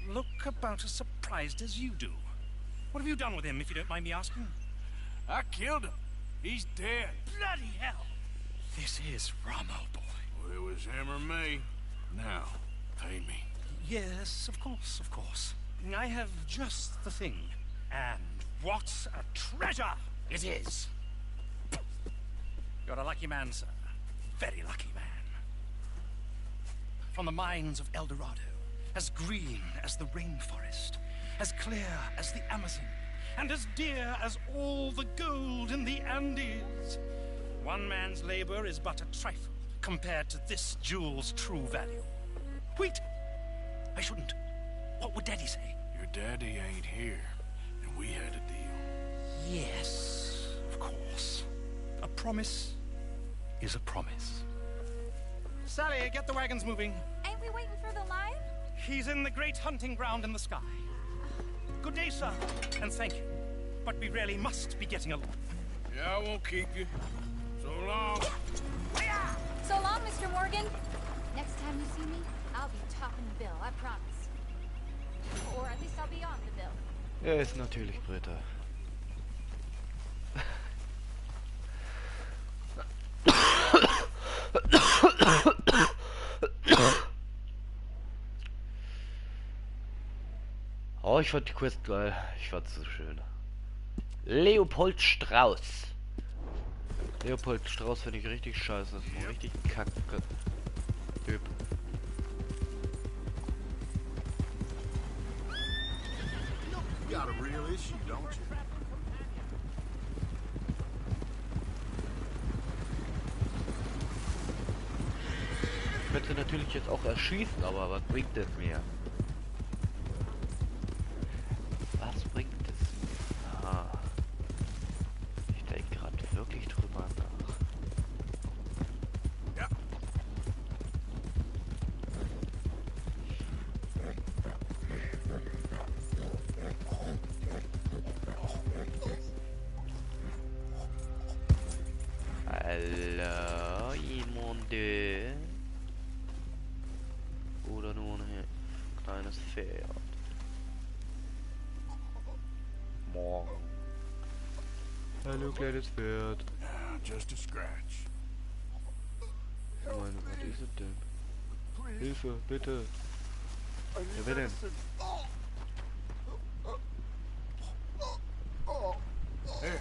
Speaker 7: look about as surprised as you do. What have you done with him, if you don't mind me asking?
Speaker 3: I killed him. He's dead.
Speaker 7: Bloody hell! This is Ramo, boy.
Speaker 3: Well, it was him or me. Now, pay me.
Speaker 7: Yes, of course, of course. I have just the thing. And what a treasure it is! You're a lucky man, sir. Very lucky man. From the mines of El Dorado, as green as the rainforest, as clear as the Amazon, and as dear as all the gold in the Andes. One man's labor is but a trifle compared to this jewel's true value. Wait! I shouldn't. What would Daddy say?
Speaker 3: Your daddy ain't here, and we had a deal.
Speaker 7: Yes, of course. A promise is a promise. Sally, get the wagons moving.
Speaker 8: Ain't we waiting for the lion?
Speaker 7: He's in the great hunting ground in the sky. Good day, sir, and thank you. But we really must be getting along.
Speaker 3: Yeah, I won't keep you. So long.
Speaker 8: So long, Mr. Morgan. Next time you see me, I'll be topping the bill, I promise. Or at least I'll be on the bill.
Speaker 1: Er ist natürlich Britta. Oh, ich fand die Quest geil. Ich fand's so schön. Leopold Strauß. Leopold Strauß finde ich richtig scheiße. Das ist ein richtig kacke Typ.
Speaker 2: You got a real issue, don't you?
Speaker 1: Ich könnte natürlich jetzt auch erschießen, aber was bringt es mir? Was bringt es mir? Ah. Ich denke gerade wirklich drüber nach.
Speaker 3: Ja.
Speaker 1: Hallo, jemand? Oder nur ein kleines Pferd. Morgen. Hallo, kleines Pferd.
Speaker 3: Ah, just a scratch.
Speaker 1: Meine, was ist es denn? Hilfe, bitte. Ja, wer denn?
Speaker 3: Here.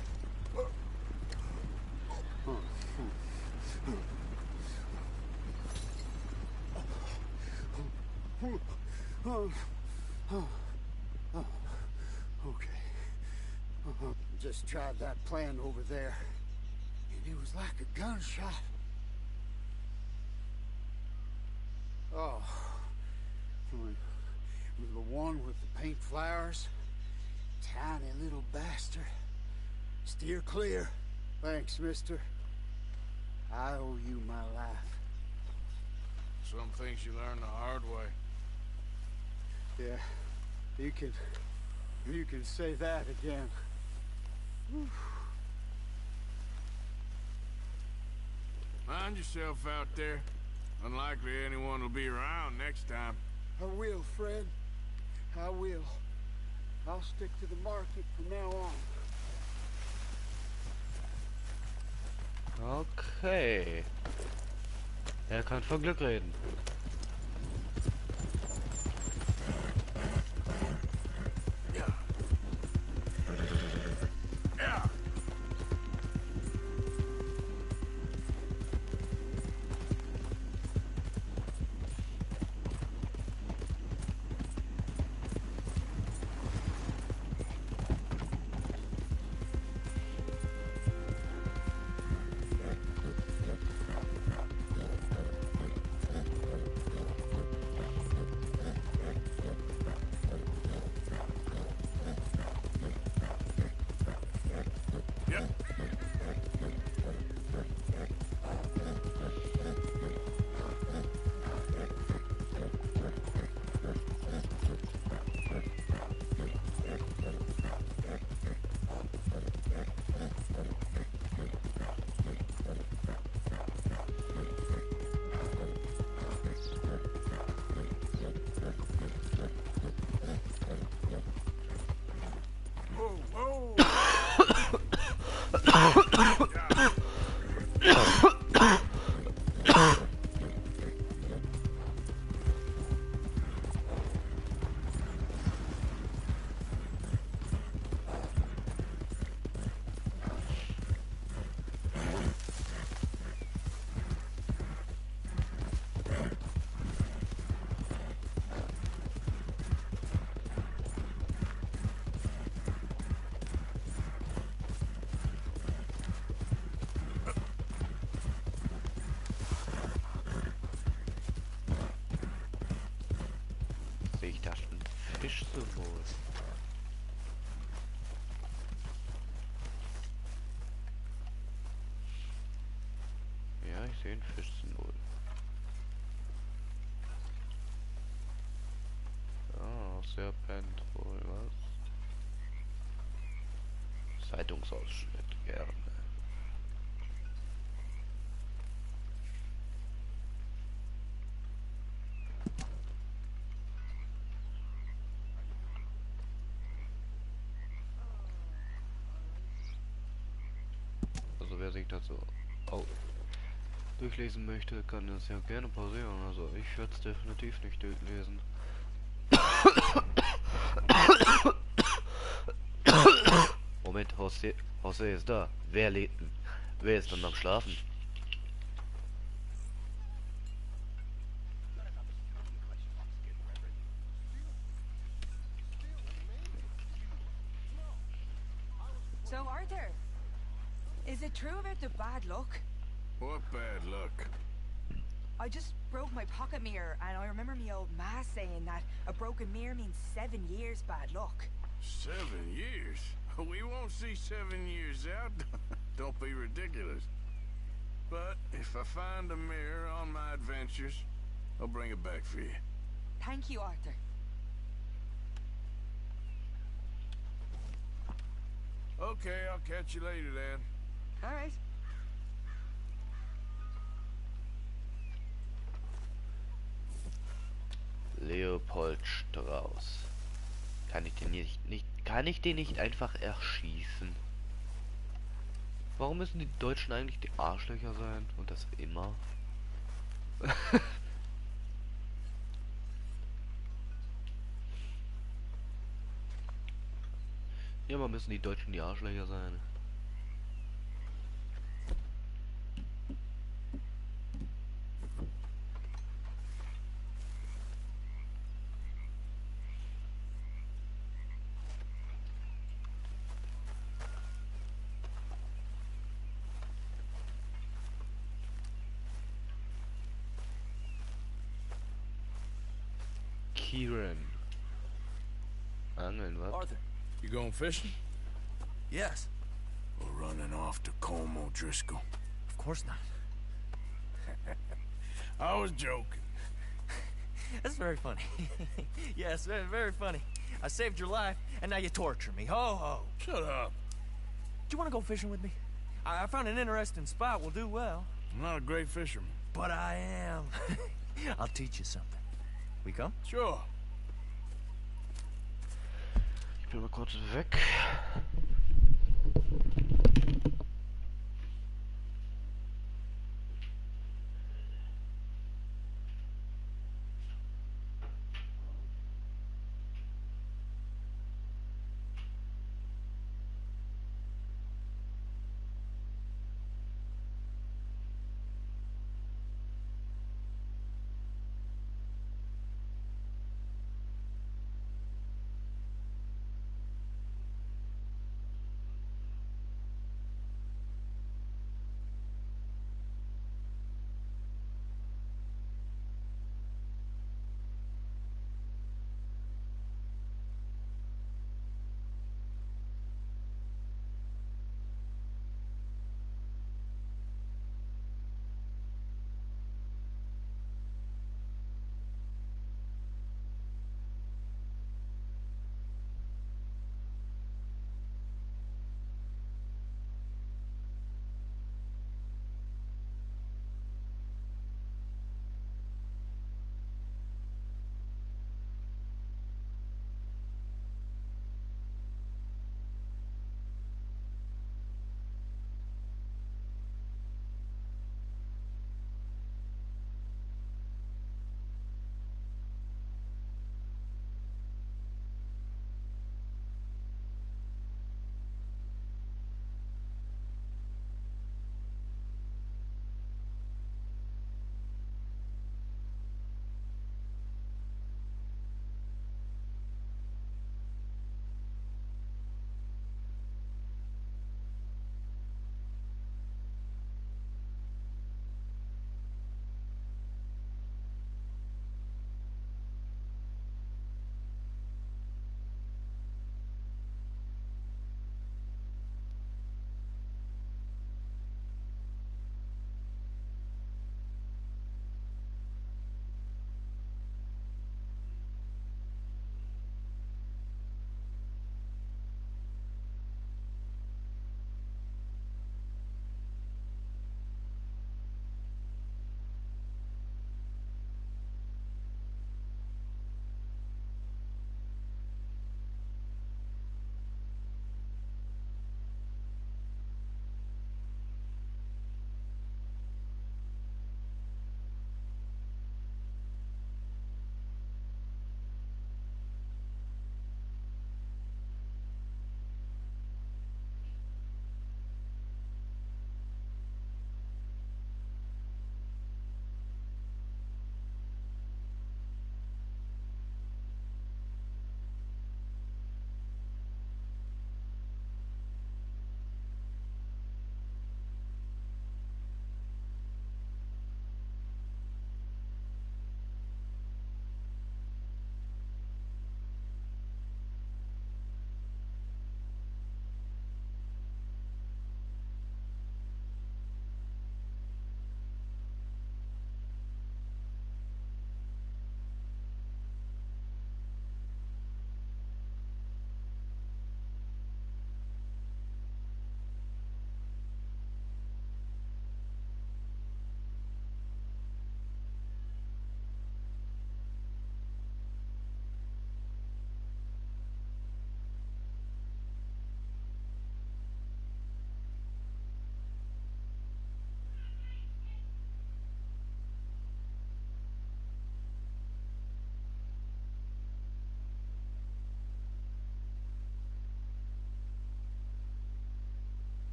Speaker 2: Okay.
Speaker 4: just tried that plan over there, and it was like a gunshot. Oh, with the one with the pink flowers, tiny little bastard. Steer clear. Thanks, mister. I owe you my life.
Speaker 3: Some things you learn the hard way.
Speaker 4: Yeah, you can say that again. Whew.
Speaker 3: Mind yourself out there. Unlikely anyone will be around next time.
Speaker 4: I will, Fred. I will. I'll stick to the market from now on.
Speaker 1: Okay. Er kann von Glück reden. Sehe ich da schon Fischsymbol? Ja, ich sehe ein Fischsymbol. Ah, Serpent wohl, was? Zeitungsausschnitt, gerne. Also wer sich dazu durchlesen möchte, kann das ja gerne pausieren. Also ich werde es definitiv nicht durchlesen. Moment, Jose ist da. Wer ist dann am Schlafen?
Speaker 9: So, Arthur, is it true about the bad luck?
Speaker 3: What bad luck?
Speaker 9: I just broke my pocket mirror, and I remember me old ma saying that a broken mirror means 7 years bad luck.
Speaker 3: 7 years? We won't see 7 years out. Don't be ridiculous. But if I find a mirror on my adventures, I'll bring it back for you.
Speaker 9: Thank you, Arthur.
Speaker 3: Okay, I'll catch you later then.
Speaker 9: All right.
Speaker 1: Leopold Strauß. Kann ich den nicht einfach erschießen? Warum müssen die Deutschen eigentlich die Arschlöcher sein? Und das immer? Immer müssen die Deutschen die Arschlöcher sein. Angeln. Angeln, was?
Speaker 7: Arthur.
Speaker 3: You going fishing?
Speaker 7: Yes.
Speaker 3: Or running off to Colm O'Driscoll?
Speaker 7: Of course not.
Speaker 3: I was joking.
Speaker 7: That's very funny. Yes, very, very funny. I saved your life, and now you torture me. Ho, ho.
Speaker 3: Shut up.
Speaker 7: Do you want to go fishing with me? I found an interesting spot. We'll do well.
Speaker 3: I'm not a great fisherman.
Speaker 7: But I am. I'll teach you something. We come?
Speaker 3: Sure.
Speaker 1: Ich bin mal kurz weg.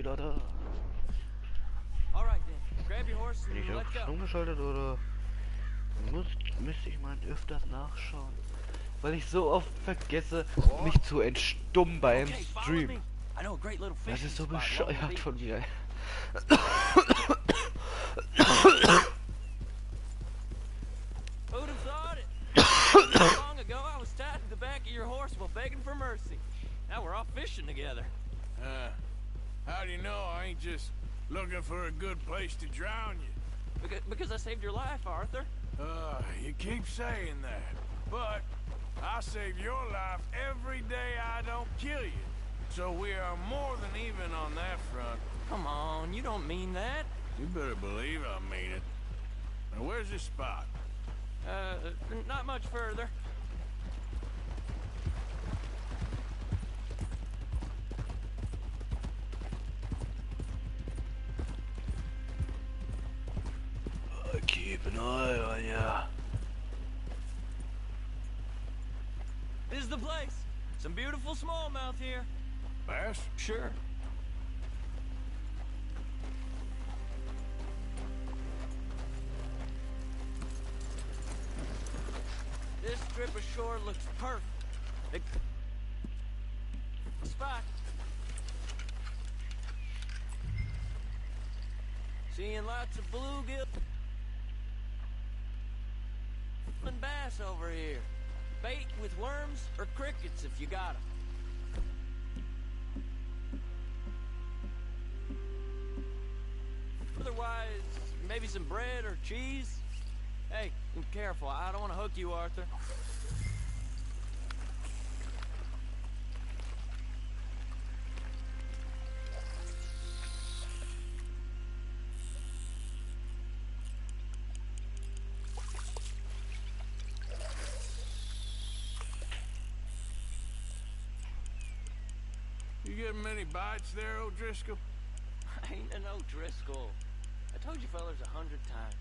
Speaker 1: wieder da.
Speaker 10: All right then. Grab your horse
Speaker 1: Bin
Speaker 10: and
Speaker 1: ich
Speaker 10: let's
Speaker 1: auf
Speaker 10: go.
Speaker 1: umgeschaltet oder müsste ich mal öfters nachschauen? Weil ich so oft vergesse, mich zu entstummen beim
Speaker 10: Okay, follow
Speaker 1: Stream.
Speaker 10: me. I know a great little
Speaker 1: Das
Speaker 10: fishing
Speaker 1: ist so
Speaker 10: spot along the
Speaker 1: bescheuert
Speaker 10: beach.
Speaker 1: von mir.
Speaker 10: Who'd have thought it? Not long ago, I was tied to the back of your horse while begging for mercy. Now we're off fishing together.
Speaker 3: How do you know I ain't just looking for a good place to drown you?
Speaker 10: Because I saved your life, Arthur.
Speaker 3: You keep saying that, but I save your life every day I don't kill you. So we are more than even on that front.
Speaker 10: Come on, you don't mean that.
Speaker 3: You better believe I mean it. Now where's this spot?
Speaker 10: Not much further.
Speaker 6: Keep an eye on ya.
Speaker 10: This is the place. Some beautiful smallmouth here.
Speaker 3: Bass?
Speaker 10: Sure. This strip of shore looks perfect. Spot. Seeing lots of bluegill and bass over here. Bait with worms or crickets if you got 'em. Otherwise, maybe some bread or cheese. Hey, be careful. I don't want to hook you, Arthur.
Speaker 3: You getting many bites there, O'Driscoll?
Speaker 10: I ain't no Driscoll. I told you fellas 100 times.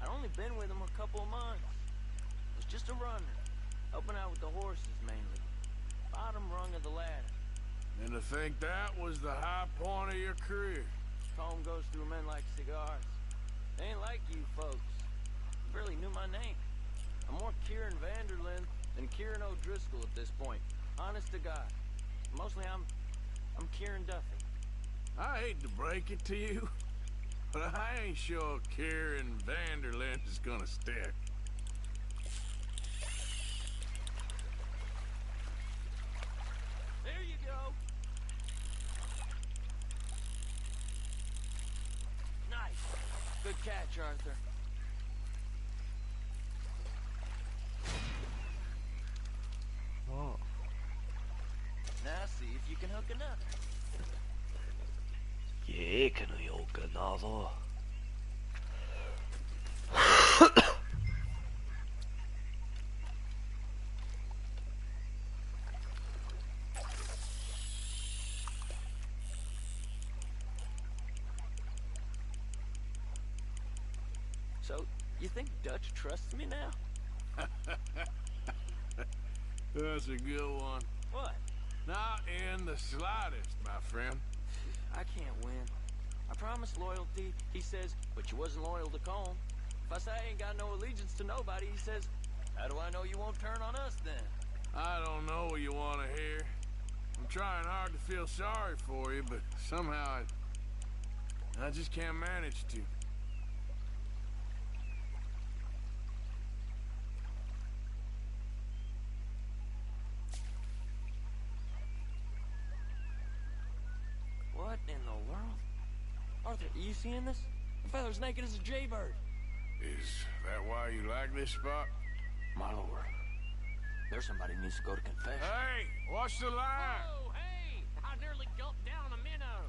Speaker 10: I'd only been with him a couple of months. I was just a runner, helping out with the horses mainly. Bottom rung of the ladder.
Speaker 3: And to think that was the high point of your career.
Speaker 10: Comb goes through men like cigars. They ain't like you folks. You barely knew my name. I'm more Kieran Vanderlyn than Kieran O'Driscoll at this point. Honest to God. Mostly I'm Kieran Duffy.
Speaker 3: I hate to break it to you, but I ain't sure Kieran Vanderlyn is gonna stick.
Speaker 10: There you go. Nice. Good catch, Arthur.
Speaker 1: Oh.
Speaker 10: Now see if you can hook another.
Speaker 6: Yeah, kan du hook another.
Speaker 10: So, you think Dutch trusts me now?
Speaker 3: That's a good one.
Speaker 10: What?
Speaker 3: Not in the slightest, my friend.
Speaker 10: I can't win. I promised loyalty, he says, but you wasn't loyal to Colm. If I say I ain't got no allegiance to nobody, he says, how do I know you won't turn on us then?
Speaker 3: I don't know what you want to hear. I'm trying hard to feel sorry for you, but somehow I just can't manage to.
Speaker 10: What in the world? Arthur, are you seeing this? The feather's naked as a jaybird.
Speaker 3: Is that why you like this spot?
Speaker 10: My lord. There's somebody who needs to go to confession.
Speaker 3: Hey, watch the line!
Speaker 11: Oh, hey! I nearly gulped down a minnow.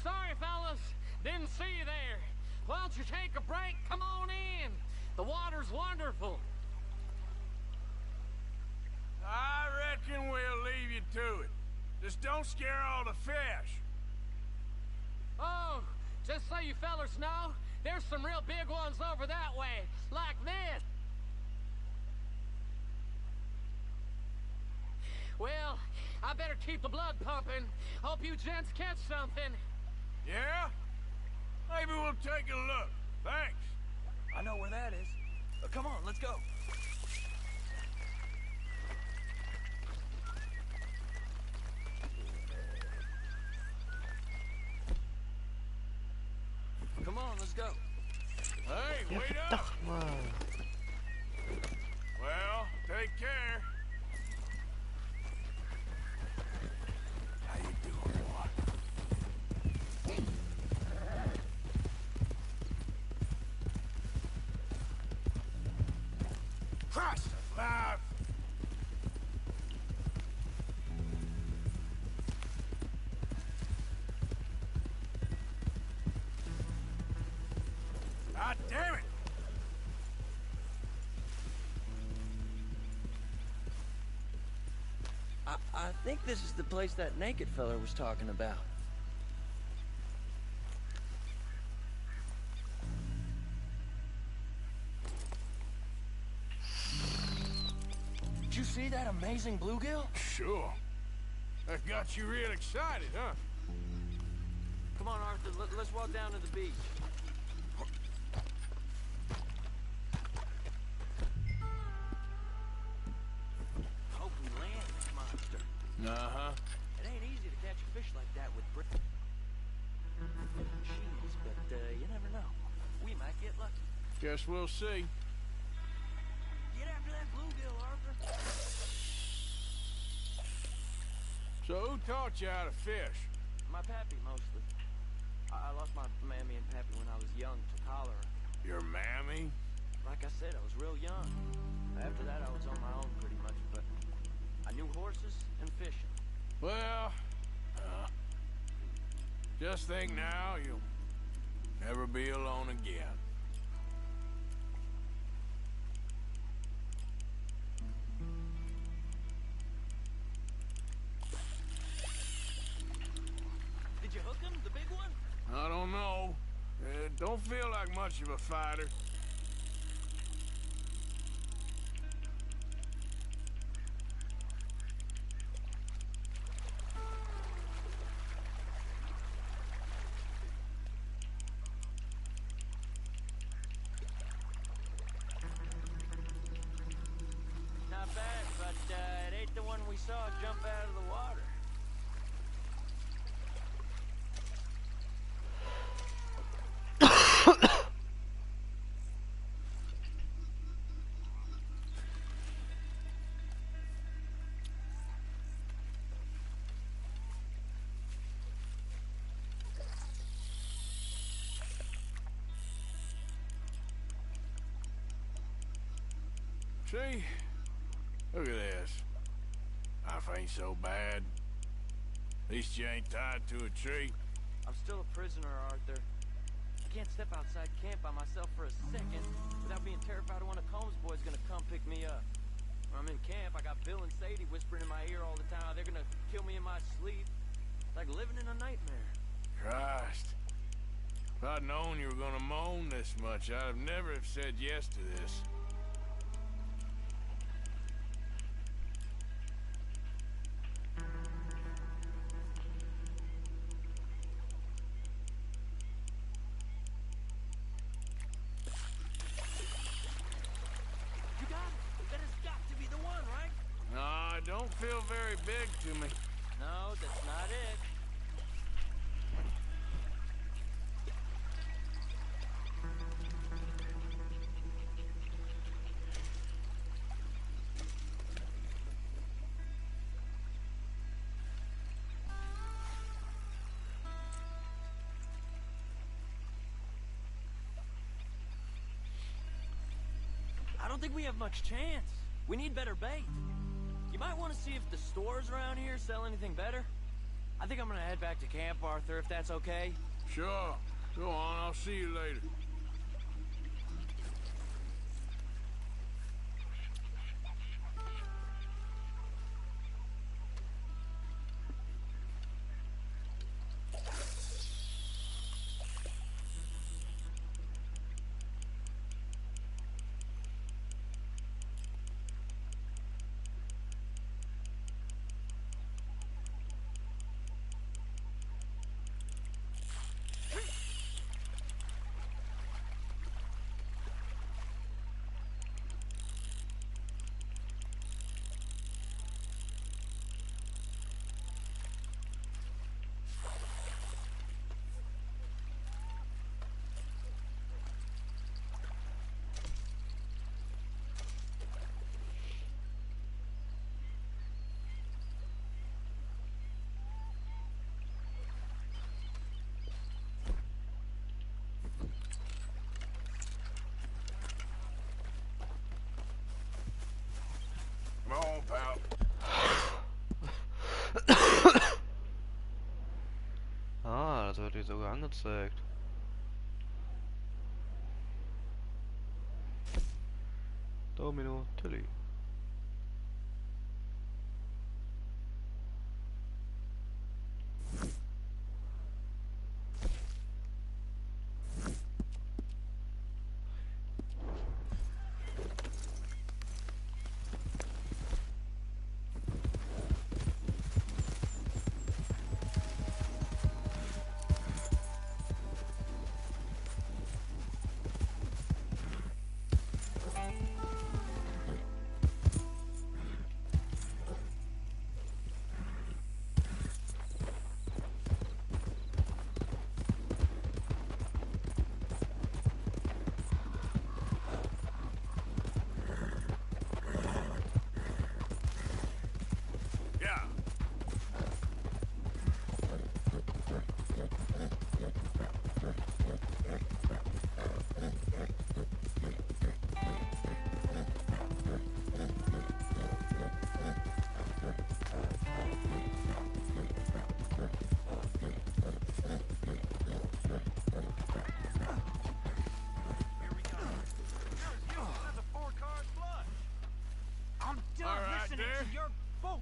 Speaker 11: Sorry, fellas. Didn't see you there. Why don't you take a break? Come on in. The water's wonderful.
Speaker 3: I reckon we'll leave you to it. Just don't scare all the fish.
Speaker 11: Oh, just so you fellas know, there's some real big ones over that way, like this. Well, I better keep the blood pumping. Hope you gents catch something.
Speaker 3: Yeah? Maybe we'll take a look. Thanks.
Speaker 10: I know where that is. Come on, let's go. Come on, let's go.
Speaker 3: Hey,
Speaker 1: Ja,
Speaker 3: wait up!
Speaker 1: verdacht mal.
Speaker 3: Well, take care. How you doing, boy? Christ alive! God damn it!
Speaker 10: I think this is the place that naked fella was talking about. Did you see that amazing bluegill?
Speaker 3: Sure. That got you real excited, huh?
Speaker 10: Come on, Arthur, let's walk down to the beach. Hope we land this monster.
Speaker 3: Uh-huh.
Speaker 10: It ain't easy to catch a fish like that with machines, but you never know. We might get lucky.
Speaker 3: Guess we'll see.
Speaker 10: Get after that bluegill, Arthur.
Speaker 3: So who taught you how to fish?
Speaker 10: My pappy, mostly. I lost my mammy and pappy when I was young to cholera.
Speaker 3: Your mammy?
Speaker 10: Like I said, I was real young. After that, I was on my own pretty much, but I knew horses and fishing.
Speaker 3: Well, just think now you'll never be alone again.
Speaker 10: Did you hook him, the big one?
Speaker 3: I don't know. Don't feel like much of a fighter.
Speaker 10: Not bad, but it ain't the one we saw jump out of the water.
Speaker 3: See? Look at this. Life ain't so bad. At least you ain't tied to a tree.
Speaker 10: I'm still a prisoner, Arthur. I can't step outside camp by myself for a second without being terrified of one of Combs' boys gonna come pick me up. When I'm in camp, I got Bill and Sadie whispering in my ear all the time. They're gonna kill me in my sleep. It's like living in a nightmare.
Speaker 3: Christ. If I'd known you were gonna moan this much, I'd have never have said yes to this.
Speaker 10: You got it. That has got to be the one, right?
Speaker 3: No, it don't feel very big to me.
Speaker 10: No, that's not it. I don't think we have much chance. We need better bait. You might want to see if the stores around here sell anything better. I think I'm gonna head back to camp, Arthur, if that's okay.
Speaker 3: Sure. Go on, I'll see you later.
Speaker 1: sogar angezeigt. Domino, Tilly.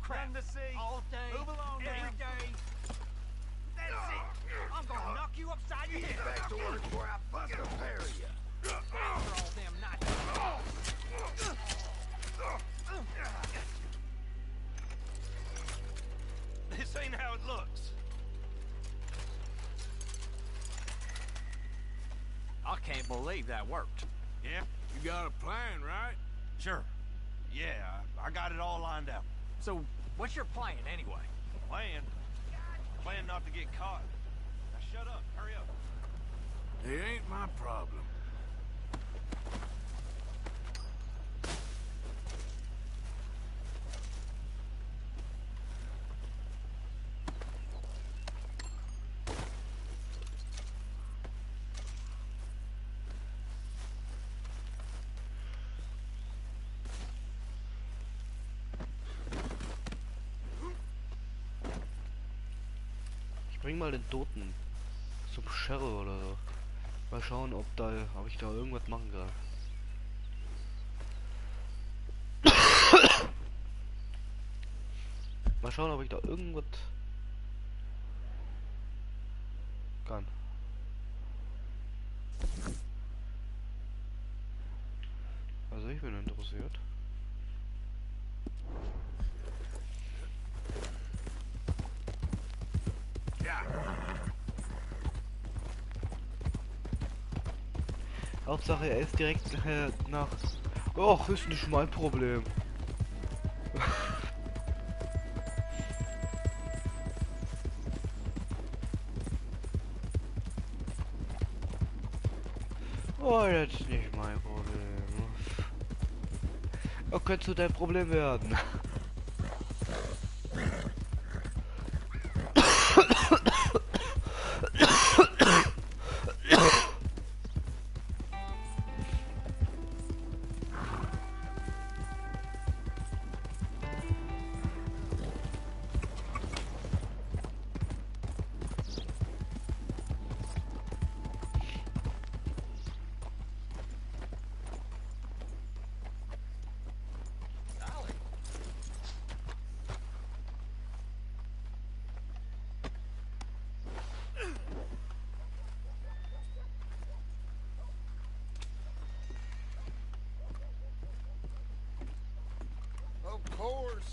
Speaker 7: Crap to see all day, move along every day. That's it. I'm gonna knock you upside your head.
Speaker 2: Get back to work before I bust a pair of you.
Speaker 7: For all them nights. This ain't how it looks. I can't believe that worked.
Speaker 3: Yeah? You got a plan, right?
Speaker 7: Sure. Yeah, I got it all lined out. So, what's your plan, anyway? Plan? Plan not to get caught. Now shut up, hurry up.
Speaker 3: It ain't my problem.
Speaker 1: Bring mal den Toten zum Sheriff oder so. Mal schauen, ob ich da irgendwas machen kann. Mal schauen, ob ich da irgendwas kann. Also ich bin interessiert. Hauptsache er ist direkt nach... Och, ist nicht mein Problem. Oh, das ist nicht mein Problem. Oh, könnte dein Problem werden.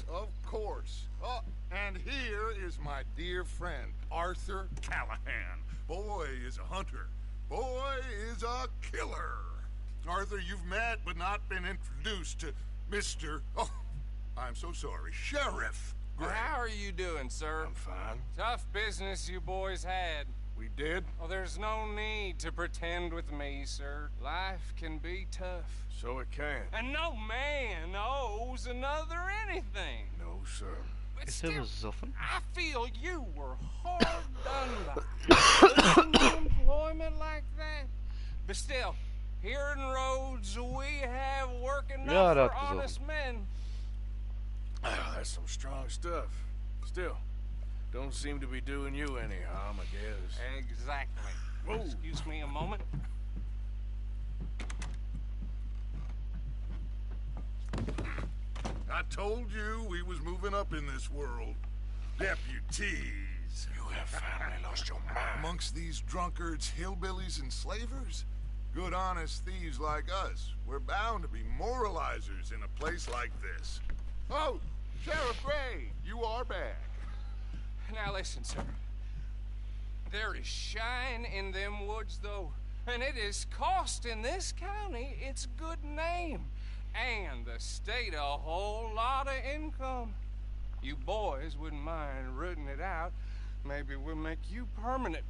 Speaker 2: Of course. Oh, and here is my dear friend, Arthur Callahan. Boy is a hunter. Boy is a killer. Arthur, you've met but not been introduced to Mr. Oh, I'm so sorry, Sheriff Gray.
Speaker 12: How are you doing, sir?
Speaker 2: I'm fine.
Speaker 12: Tough business you boys had.
Speaker 2: We did?
Speaker 12: Oh, there's no need to pretend with me, sir. Life can be tough.
Speaker 3: So it can.
Speaker 12: And no man owes another anything.
Speaker 3: No, sir.
Speaker 12: But
Speaker 1: Ist
Speaker 12: still,
Speaker 1: besoffen?
Speaker 12: I feel you were hard done by. Losing employment like that. But still, here in Rhodes, we have work enough for honest men.
Speaker 3: Oh, that's some strong stuff. Still, Don't seem to be doing you any harm, I guess.
Speaker 12: Exactly.
Speaker 3: Whoa.
Speaker 12: Excuse me a moment.
Speaker 2: I told you we was moving up in this world. Deputies.
Speaker 3: You have finally lost your mind.
Speaker 2: Amongst these drunkards, hillbillies, and slavers? Good honest thieves like us. We're bound to be moralizers in a place like this. Oh, Sheriff Gray, you are back.
Speaker 12: Now listen, sir. There is shine in them woods, though, and it is costing this county its good name, and the state a whole lot of income. You boys wouldn't mind rooting it out. Maybe we'll make you permanent.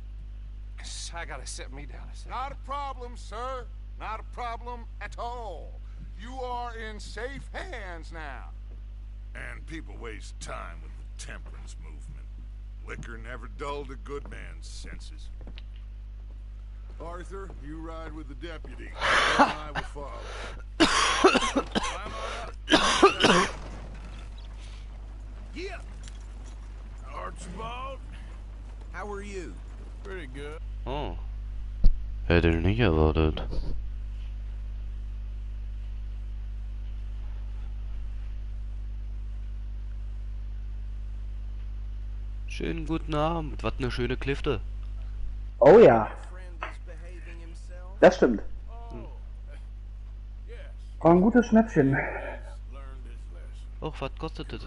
Speaker 12: I gotta sit me down a second.
Speaker 2: Not a problem, sir. Not a problem at all. You are in safe hands now. And people waste time with the temperance movement. Liquor never dulled a good man's senses. Arthur, you ride with the deputy. And I will follow.
Speaker 3: Yeah. Archibald, how are you? Pretty good.
Speaker 6: Oh. Hätte ich nicht erwartet. Schönen guten Abend. Was eine schöne Klifte.
Speaker 13: Oh ja. Das stimmt. War ein gutes Schnäppchen.
Speaker 6: Och, was kostet das?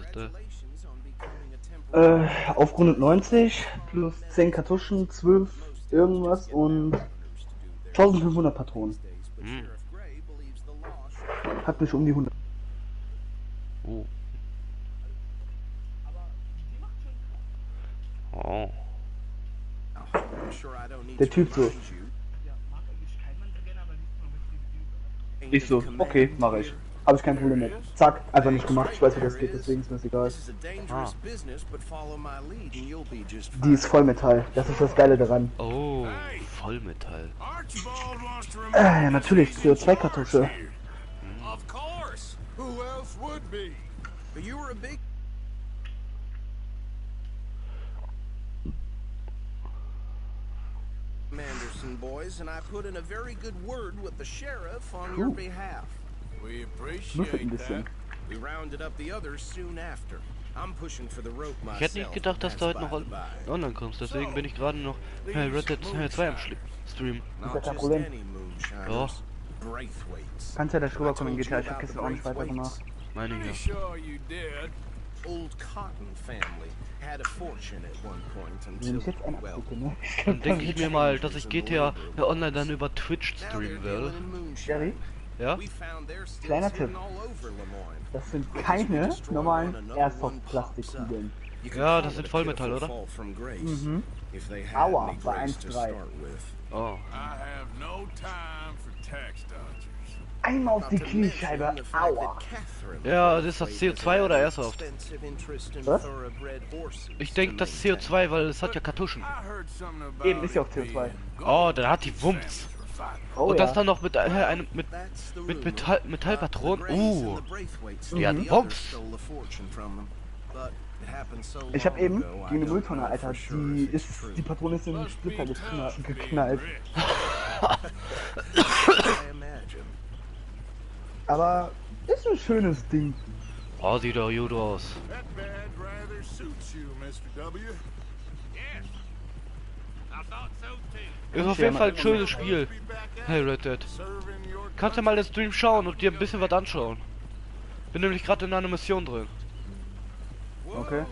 Speaker 13: Aufgerundet 90 plus 10 Kartuschen, 12 irgendwas und 1500 Patronen.
Speaker 6: Hm.
Speaker 13: Hat mich um die 100.
Speaker 6: Oh. Oh.
Speaker 13: Der Typ so. Ich so, okay, mache ich. Habe ich kein Problem mit. Zack, einfach nicht gemacht. Ich weiß, wie das geht, deswegen ist mir das egal.
Speaker 6: Ah.
Speaker 13: Die ist Vollmetall. Das ist das Geile daran.
Speaker 6: Oh, Vollmetall.
Speaker 13: Ja, natürlich, CO2-Kartusche.
Speaker 2: Of course. Who else would be?
Speaker 3: But you were a big... Anderson boys, and I put in a very good word with the sheriff on your behalf. We appreciate that. We rounded up the others soon after. I'm pushing for the rope myself.
Speaker 6: Ich hätte nicht gedacht, dass du heute noch online kommst, deswegen bin ich gerade noch Red Dead 2 am Stream.
Speaker 13: Ist ja kein Problem.
Speaker 6: Ja.
Speaker 13: Kannst ja da drüber kommen in GTA, ich hab gestern auch nicht weitergemacht.
Speaker 6: Meine ich ja.
Speaker 3: Old Cotton family had a fortune at one point
Speaker 13: Wenn
Speaker 3: until,
Speaker 13: ich jetzt einen
Speaker 3: well,
Speaker 13: abgucke, ne?
Speaker 6: Dann denke ich mir mal, dass ich GTA online dann über Twitch streamen werde.
Speaker 13: Jerry?
Speaker 6: Ja?
Speaker 13: Kleiner Tipp. Das sind keine normalen Airsoft-Plastikkugeln.
Speaker 6: Ja, das sind Vollmetall, oder?
Speaker 13: Mhm. Aua, bei 1,3.
Speaker 6: Oh.
Speaker 13: Einmal auf die Kniescheibe, aua.
Speaker 6: Ja, das ist das CO2 oder Airsoft?
Speaker 13: Was?
Speaker 6: Ich denke, das ist CO2, weil es hat ja Kartuschen.
Speaker 13: Eben, ist ja auch CO2.
Speaker 6: Oh, der hat die Wumms.
Speaker 13: Oh,
Speaker 6: und das
Speaker 13: ja.
Speaker 6: dann noch mit Metallpatronen. Die hat Wumms.
Speaker 13: Ich habe eben gegen eine Mülltonne, Alter, die Patrone ist in den Splitter geknallt. Aber ist ein schönes Ding.
Speaker 6: Oh, sieht doch gut aus. Ist auf jeden Fall ein schönes Spiel. Hey Red Dead. Kannst du mal den Stream schauen und dir ein bisschen was anschauen. Bin nämlich gerade in einer Mission drin.
Speaker 13: Okay.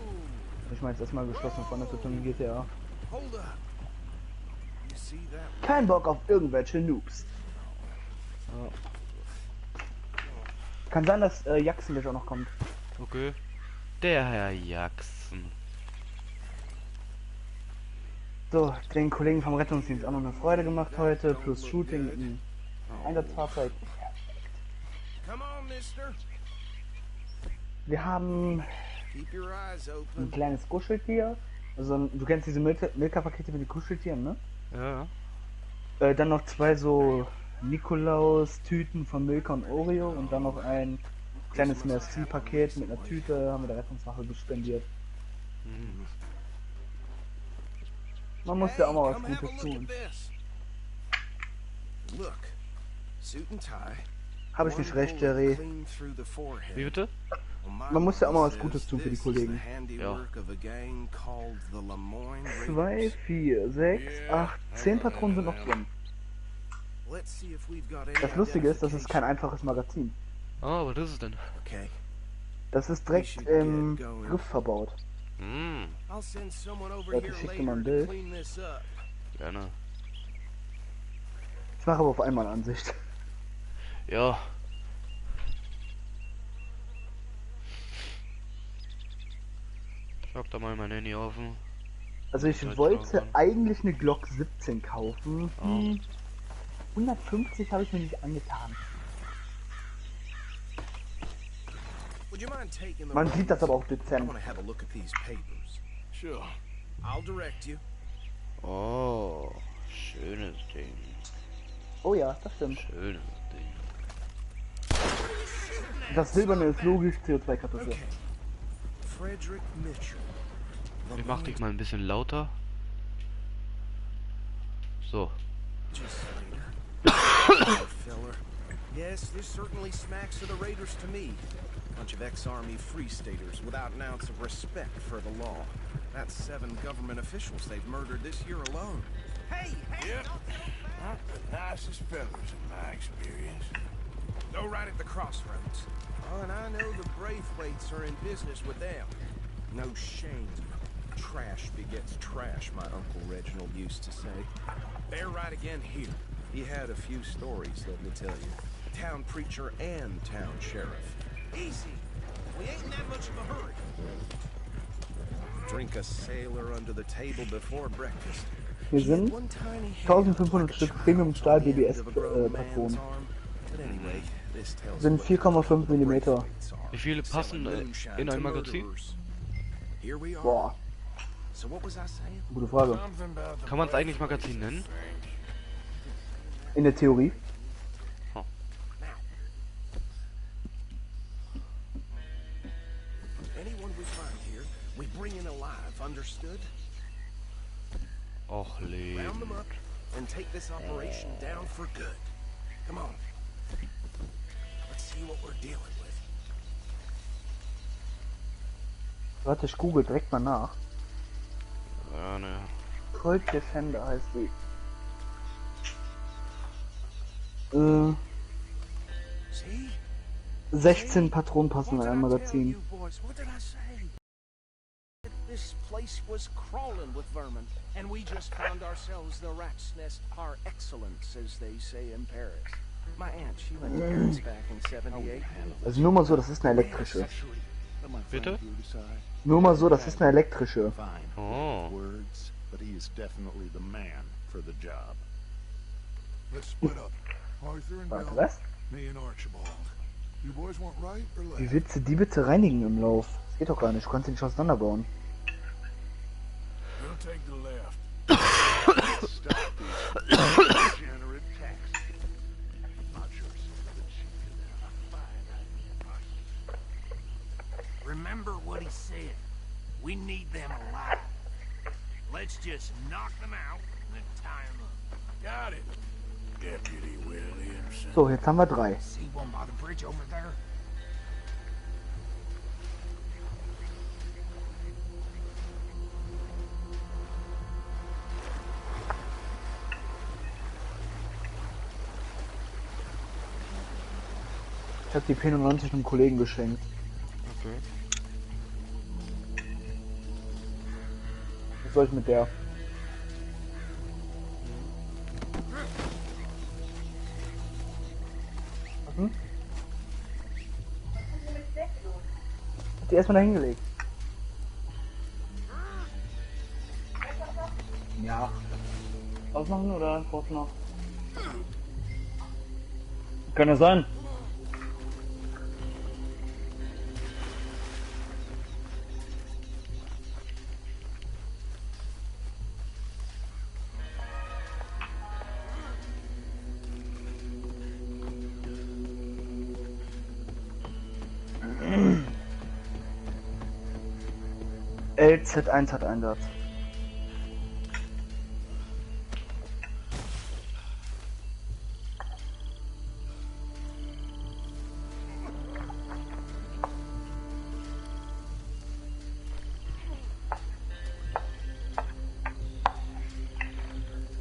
Speaker 13: Ich meine jetzt erstmal geschlossen von der Tutorial GTA. Kein Bock auf irgendwelche Noobs.
Speaker 6: Ja.
Speaker 13: Kann sein, dass Jackson gleich auch noch kommt.
Speaker 6: Okay. Der Herr Jackson.
Speaker 13: So, den Kollegen vom Rettungsdienst auch noch eine Freude gemacht heute, plus Shooting mit einem Einsatzfahrzeug. Wir haben ein kleines Kuscheltier. Also du kennst diese Milka-Pakete mit den Kuscheltieren, ne?
Speaker 6: Ja.
Speaker 13: Dann noch zwei so Nikolaus-Tüten von Milka und Oreo und dann noch ein kleines Merci-Paket mit einer Tüte haben wir der Rettungswache gespendiert. Man muss ja auch mal was Gutes tun. Habe ich nicht recht, Jerry?
Speaker 6: Wie bitte?
Speaker 13: Man muss ja auch mal was Gutes tun für die Kollegen.
Speaker 6: Ja.
Speaker 13: 2, 4, 6, 8, 10 Patronen sind noch drin. Das Lustige ist, das ist kein einfaches Magazin.
Speaker 6: Ah, was ist es denn?
Speaker 13: Das ist direkt im Griff verbaut. Ich schicke dir mal ein Bild.
Speaker 6: Gerne.
Speaker 13: Ich mache aber auf einmal Ansicht.
Speaker 6: Ja. Ich hab da mal mein Handy offen.
Speaker 13: Also ich wollte eigentlich eine Glock 17 kaufen. 150 habe ich mir nicht angetan. Man sieht das aber auch dezent.
Speaker 6: Oh, schönes Ding.
Speaker 13: Oh ja, das stimmt.
Speaker 6: Schönes Ding.
Speaker 13: Das Silberne ist logisch CO2-Kartusse.
Speaker 6: Ich mach dich mal ein bisschen lauter. So.
Speaker 14: Yes, this certainly smacks of the Raiders to me. Bunch of ex-army free staters without an ounce of respect for the law. That's 7 government officials they've murdered this year alone.
Speaker 3: Hey, yep. Not the nicest fellas in my experience.
Speaker 14: Go right at the crossroads. Oh, and I know the Braithwaites are in business with them. No shame. Trash begets trash, my Uncle Reginald used to say. They're right again here. He had a few stories, let me tell you. Town preacher and town sheriff. Easy. We ain't in that much of a hurry. Drink a sailor under the table before breakfast.
Speaker 13: Hier sind 1500 Stück Premium Stahl BBS Patronen. Sind 4,5 mm.
Speaker 6: Wie viele passen in ein Magazin?
Speaker 13: Boah. Gute Frage.
Speaker 6: Kann man es eigentlich Magazin nennen?
Speaker 13: In der Theorie.
Speaker 6: Oh. Och, Leben.
Speaker 13: Warte, ich google direkt mal nach.
Speaker 6: Ja, ne.
Speaker 13: Colt Defender heißt die. 16 Patronen passen in ein Magazin.
Speaker 14: This place was crawling with vermin, and we just found ourselves the rat's nest par excellence, as they say in Paris. My aunt, she went to Paris back in 78.
Speaker 13: Also nur mal so, das ist eine elektrische.
Speaker 6: Bitte?
Speaker 13: Nur mal so, das ist eine elektrische.
Speaker 6: Oh.
Speaker 2: But he is definitely the man for the job.
Speaker 15: Let's split up. Arthur and
Speaker 13: Warte,
Speaker 15: Bill,
Speaker 13: was?
Speaker 15: me and Archibald. You boys want right or left?
Speaker 13: Wie willst du die bitte reinigen im Lauf? Das geht doch gar nicht, du kannst sie nicht auseinanderbauen.
Speaker 3: We'll take the left.
Speaker 2: Stop these degenerate taxes. Not sure the chief is a fine idea.
Speaker 7: Remember what he said. We need them alive. Let's just knock them out and then tie them up.
Speaker 3: Got it. Deputy Williamson.
Speaker 13: So, jetzt haben wir 3.
Speaker 7: See one by the bridge over there?
Speaker 13: Ich habe die P90 einem Kollegen geschenkt.
Speaker 6: Okay.
Speaker 13: Was soll ich mit der? Was? Hat die erstmal da hingelegt? Ja. Ausmachen oder brauchst du noch? Kann ja sein. LZ1 hat Einsatz.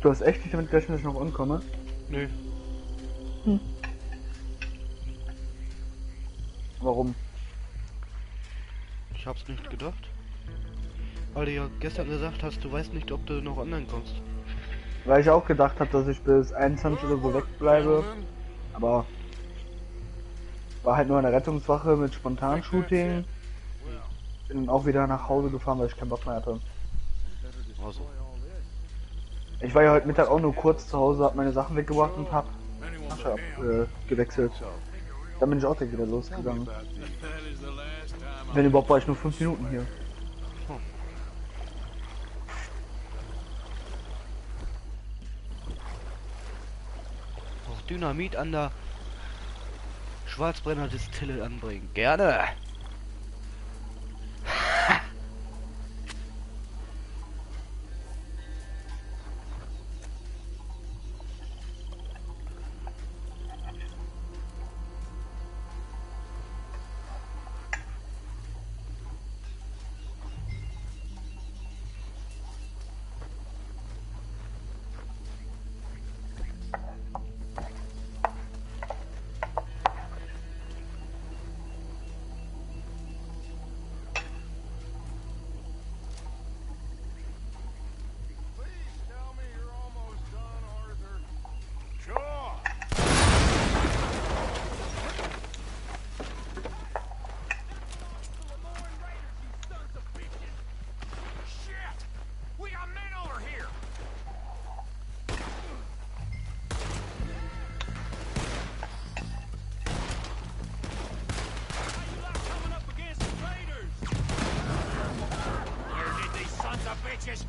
Speaker 13: Du hast echt nicht damit gerechnet, dass ich noch ankomme?
Speaker 6: Nö.
Speaker 13: Hm. Warum?
Speaker 6: Ich hab's nicht gedacht. Weil du ja gestern gesagt hast, du weißt nicht, ob du noch online kommst.
Speaker 13: Weil ich auch gedacht habe, dass ich bis 21 oder so wegbleibe. Aber war halt nur eine Rettungswache mit Spontanshooting. Bin dann auch wieder nach Hause gefahren, weil ich keinen Bock mehr hatte.
Speaker 6: Also.
Speaker 13: Ich war ja heute Mittag auch nur kurz zu Hause, hab meine Sachen weggebracht und hab gewechselt. Dann bin ich auch direkt wieder losgegangen. Wenn überhaupt, war ich nur 5 Minuten hier.
Speaker 6: Auch Dynamit an der Schwarzbrenner-Distille anbringen. Gerne!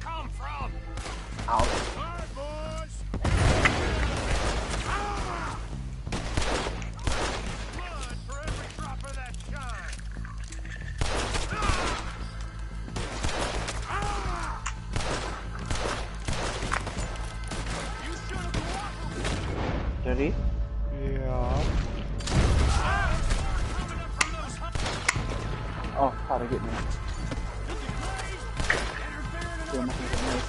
Speaker 7: Come from.
Speaker 13: Ow.
Speaker 7: Hi, boys. Blood for every drop of that shine. You should have walked.
Speaker 13: Jerry?
Speaker 6: Ja.
Speaker 13: Oh, schade, geht nicht. So, machen wir das.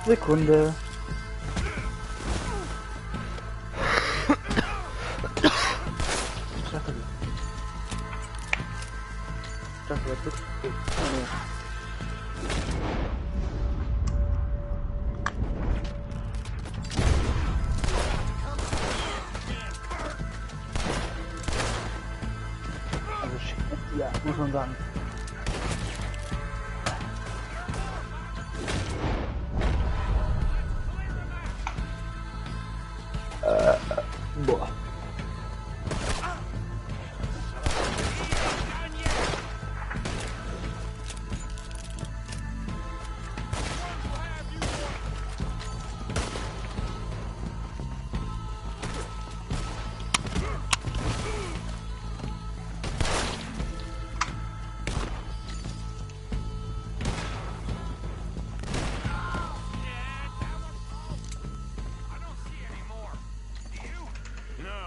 Speaker 13: Sekunde. Das wird gut. Also shit, ja, muss man sagen. Boah.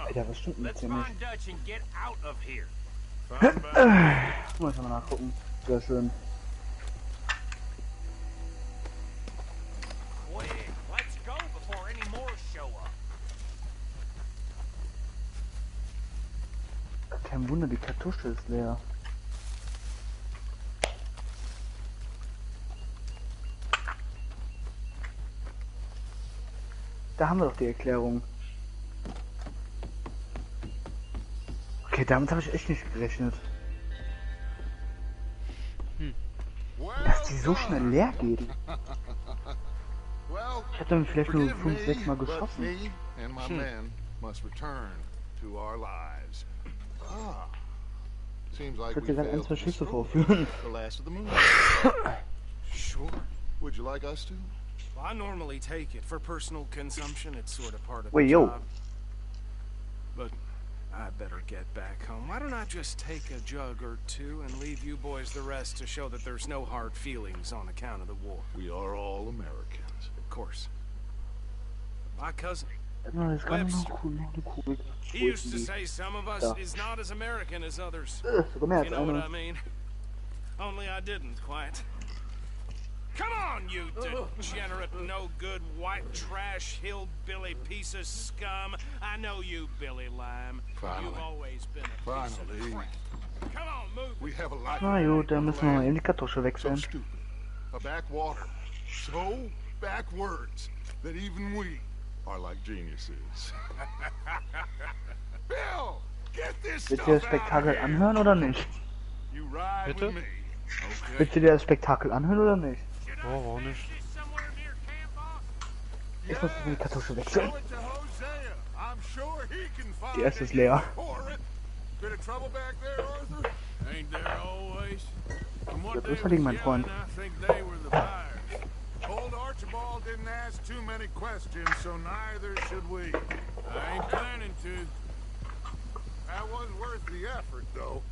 Speaker 13: Alter, was stimmt denn jetzt hier nicht? Muss ich mal nachgucken. Sehr schön. Kein Wunder, die Kartusche ist leer. Da haben wir doch die Erklärung. Okay, damit habe ich echt nicht gerechnet. Dass die so schnell leer geht. Ich hätte dann vielleicht nur 5, 6 Mal geschossen. Ich würde dir gerade 1, 2 Schüsse vorführen.
Speaker 2: Would you like us to?
Speaker 14: I normally take it for personal consumption. It's sort of part of
Speaker 13: Wait,
Speaker 14: the
Speaker 13: yo.
Speaker 14: job. But I better get back home. Why don't I just take a jug or two and leave you boys the rest to show that there's no hard feelings on account of the war?
Speaker 2: We are all Americans.
Speaker 14: Of course. My cousin,
Speaker 13: No, das kann
Speaker 14: Webster,
Speaker 13: noch cool.
Speaker 14: he used to say some of us is not as American as others.
Speaker 13: Sogar mehr
Speaker 14: You
Speaker 13: als
Speaker 14: know what
Speaker 13: einer.
Speaker 14: I mean? Only I didn't quite.
Speaker 12: Come on, you degenerate, no-good, white trash, hillbilly piece of scum. I know you, Billy Lime. You've always been a piece of crap. Come on, move.
Speaker 2: We have a lot.
Speaker 13: Na gut, dann müssen wir mal eben die Kartusche
Speaker 2: So
Speaker 13: wechseln.
Speaker 2: stupid. A backwater. So backwards that even we are like geniuses. Bill, get this
Speaker 13: Willst du dir
Speaker 2: stuff
Speaker 13: das
Speaker 2: out
Speaker 13: Spektakel
Speaker 2: of here.
Speaker 13: anhören oder nicht?
Speaker 2: You ride
Speaker 6: Bitte?
Speaker 2: with me. Okay.
Speaker 13: Willst du dir das Spektakel anhören oder nicht?
Speaker 6: Oh, warum nicht?
Speaker 13: Ich muss die Kartusche wechseln.
Speaker 2: Show it to Hosea. I'm sure he can find
Speaker 13: Die erste ist
Speaker 2: it
Speaker 13: leer.
Speaker 2: for it. Bit of trouble back there, Arthur?
Speaker 3: Ain't there always? From what
Speaker 13: Jetzt
Speaker 3: they
Speaker 13: ist er liegen, mein
Speaker 3: was
Speaker 13: Freund.
Speaker 3: yelling, I think they were the buyers.
Speaker 2: Old Archibald didn't ask too many questions, so neither should we.
Speaker 3: I ain't planning to.
Speaker 2: That was worth the effort, though.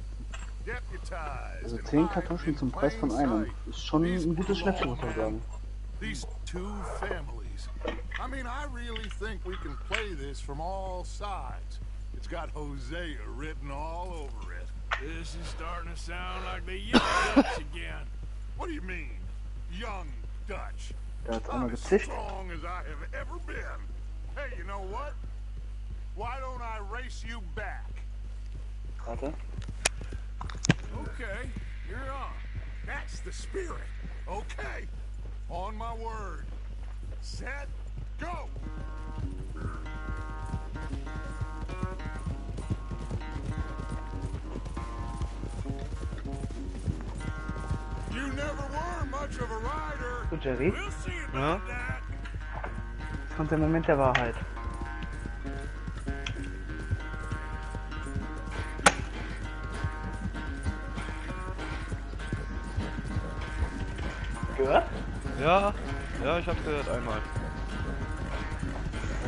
Speaker 2: Deputized.
Speaker 13: Also
Speaker 2: and
Speaker 13: 10
Speaker 2: hiding
Speaker 13: Kartuschen
Speaker 2: in
Speaker 13: zum Preis von
Speaker 2: plain
Speaker 13: einem.
Speaker 2: sight.
Speaker 13: Ist schon
Speaker 2: These
Speaker 13: ein gutes
Speaker 2: people,
Speaker 13: Schnäppchen, muss man sagen.
Speaker 2: These two families. I mean, I really think we can play this from all sides. It's got Hosea written all over it.
Speaker 3: This is starting to sound like the young Dutch again.
Speaker 2: What do you mean, young Dutch?
Speaker 13: Da hat's einmal
Speaker 2: I'm as
Speaker 13: gezischt.
Speaker 2: strong as I have ever been. Hey, you know what? Why don't I race you back?
Speaker 13: Warte.
Speaker 2: Okay, you're on. That's the spirit. Okay, on my word. Set, go! You never were much of a rider.
Speaker 13: So, Jerry,
Speaker 2: We'll see
Speaker 6: Ja?
Speaker 2: about that.
Speaker 13: jetzt kommt der Moment der Wahrheit. Gehört?
Speaker 6: Ja, ja, ich hab's gehört einmal.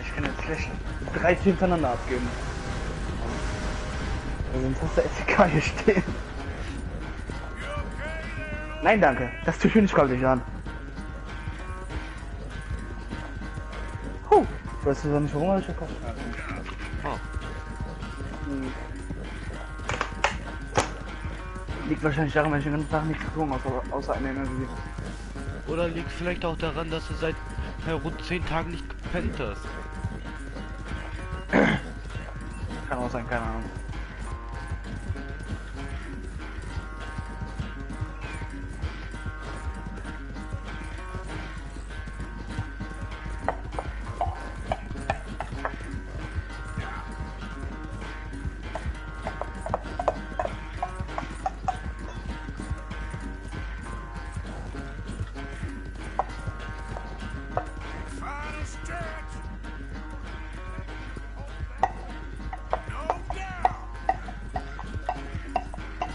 Speaker 13: Ich kann jetzt schlecht 3 hintereinander abgeben. Weil sonst hast du SDK hier stehen. Nein, danke. Das Tüchchen kommt nicht an. Weißt du nicht, warum habe ich gekauft?
Speaker 6: Oh.
Speaker 13: Liegt wahrscheinlich daran, weil ich den ganzen Tag nichts getrunken habe, außer einer Energie.
Speaker 6: Oder liegt vielleicht auch daran, dass du seit rund 10 Tagen nicht gepennt hast.
Speaker 13: Kann auch sein, keine Ahnung.
Speaker 2: Final stretch. No doubt.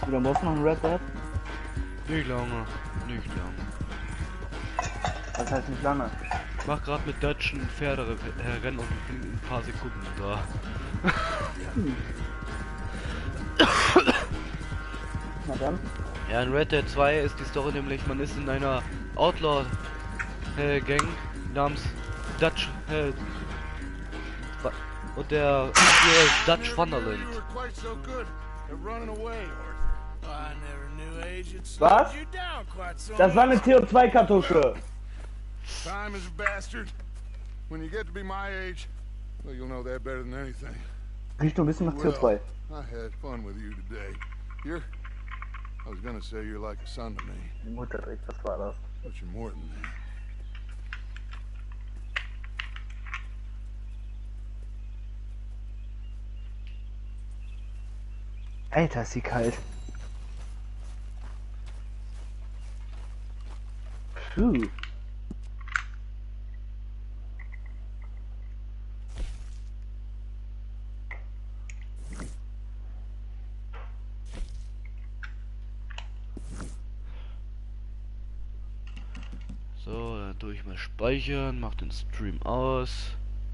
Speaker 13: Wieder muss noch ein Red Dead?
Speaker 6: Nicht lange, nicht lange.
Speaker 13: Das heißt nicht lange.
Speaker 6: Ich mach grad mit Dutch ein Pferderennen und bin in ein paar Sekunden da.
Speaker 13: Na dann.
Speaker 6: Ja, in Red Dead 2 ist die Story nämlich, man ist in einer Outlaw-Gang namens Dutch und der hier ist Dutch Wonderland.
Speaker 2: You were quite so good at running away, Arthur.
Speaker 3: I never knew age had
Speaker 13: Was?
Speaker 3: slowed you down quite so
Speaker 13: Das war
Speaker 3: much.
Speaker 13: eine CO2-Kartusche.
Speaker 2: Time is a bastard. When you get to be my age, well, you'll know that better than anything.
Speaker 13: Riecht nur ein bisschen nach CO2.
Speaker 2: Well, I had fun with you today. I was gonna say you're like a son to me,
Speaker 13: Die Mutter trägt, was war das?
Speaker 2: but you're more than that.
Speaker 13: Alter, ist sie kalt. Puh.
Speaker 6: So, dann tue ich mal speichern, mach den Stream aus.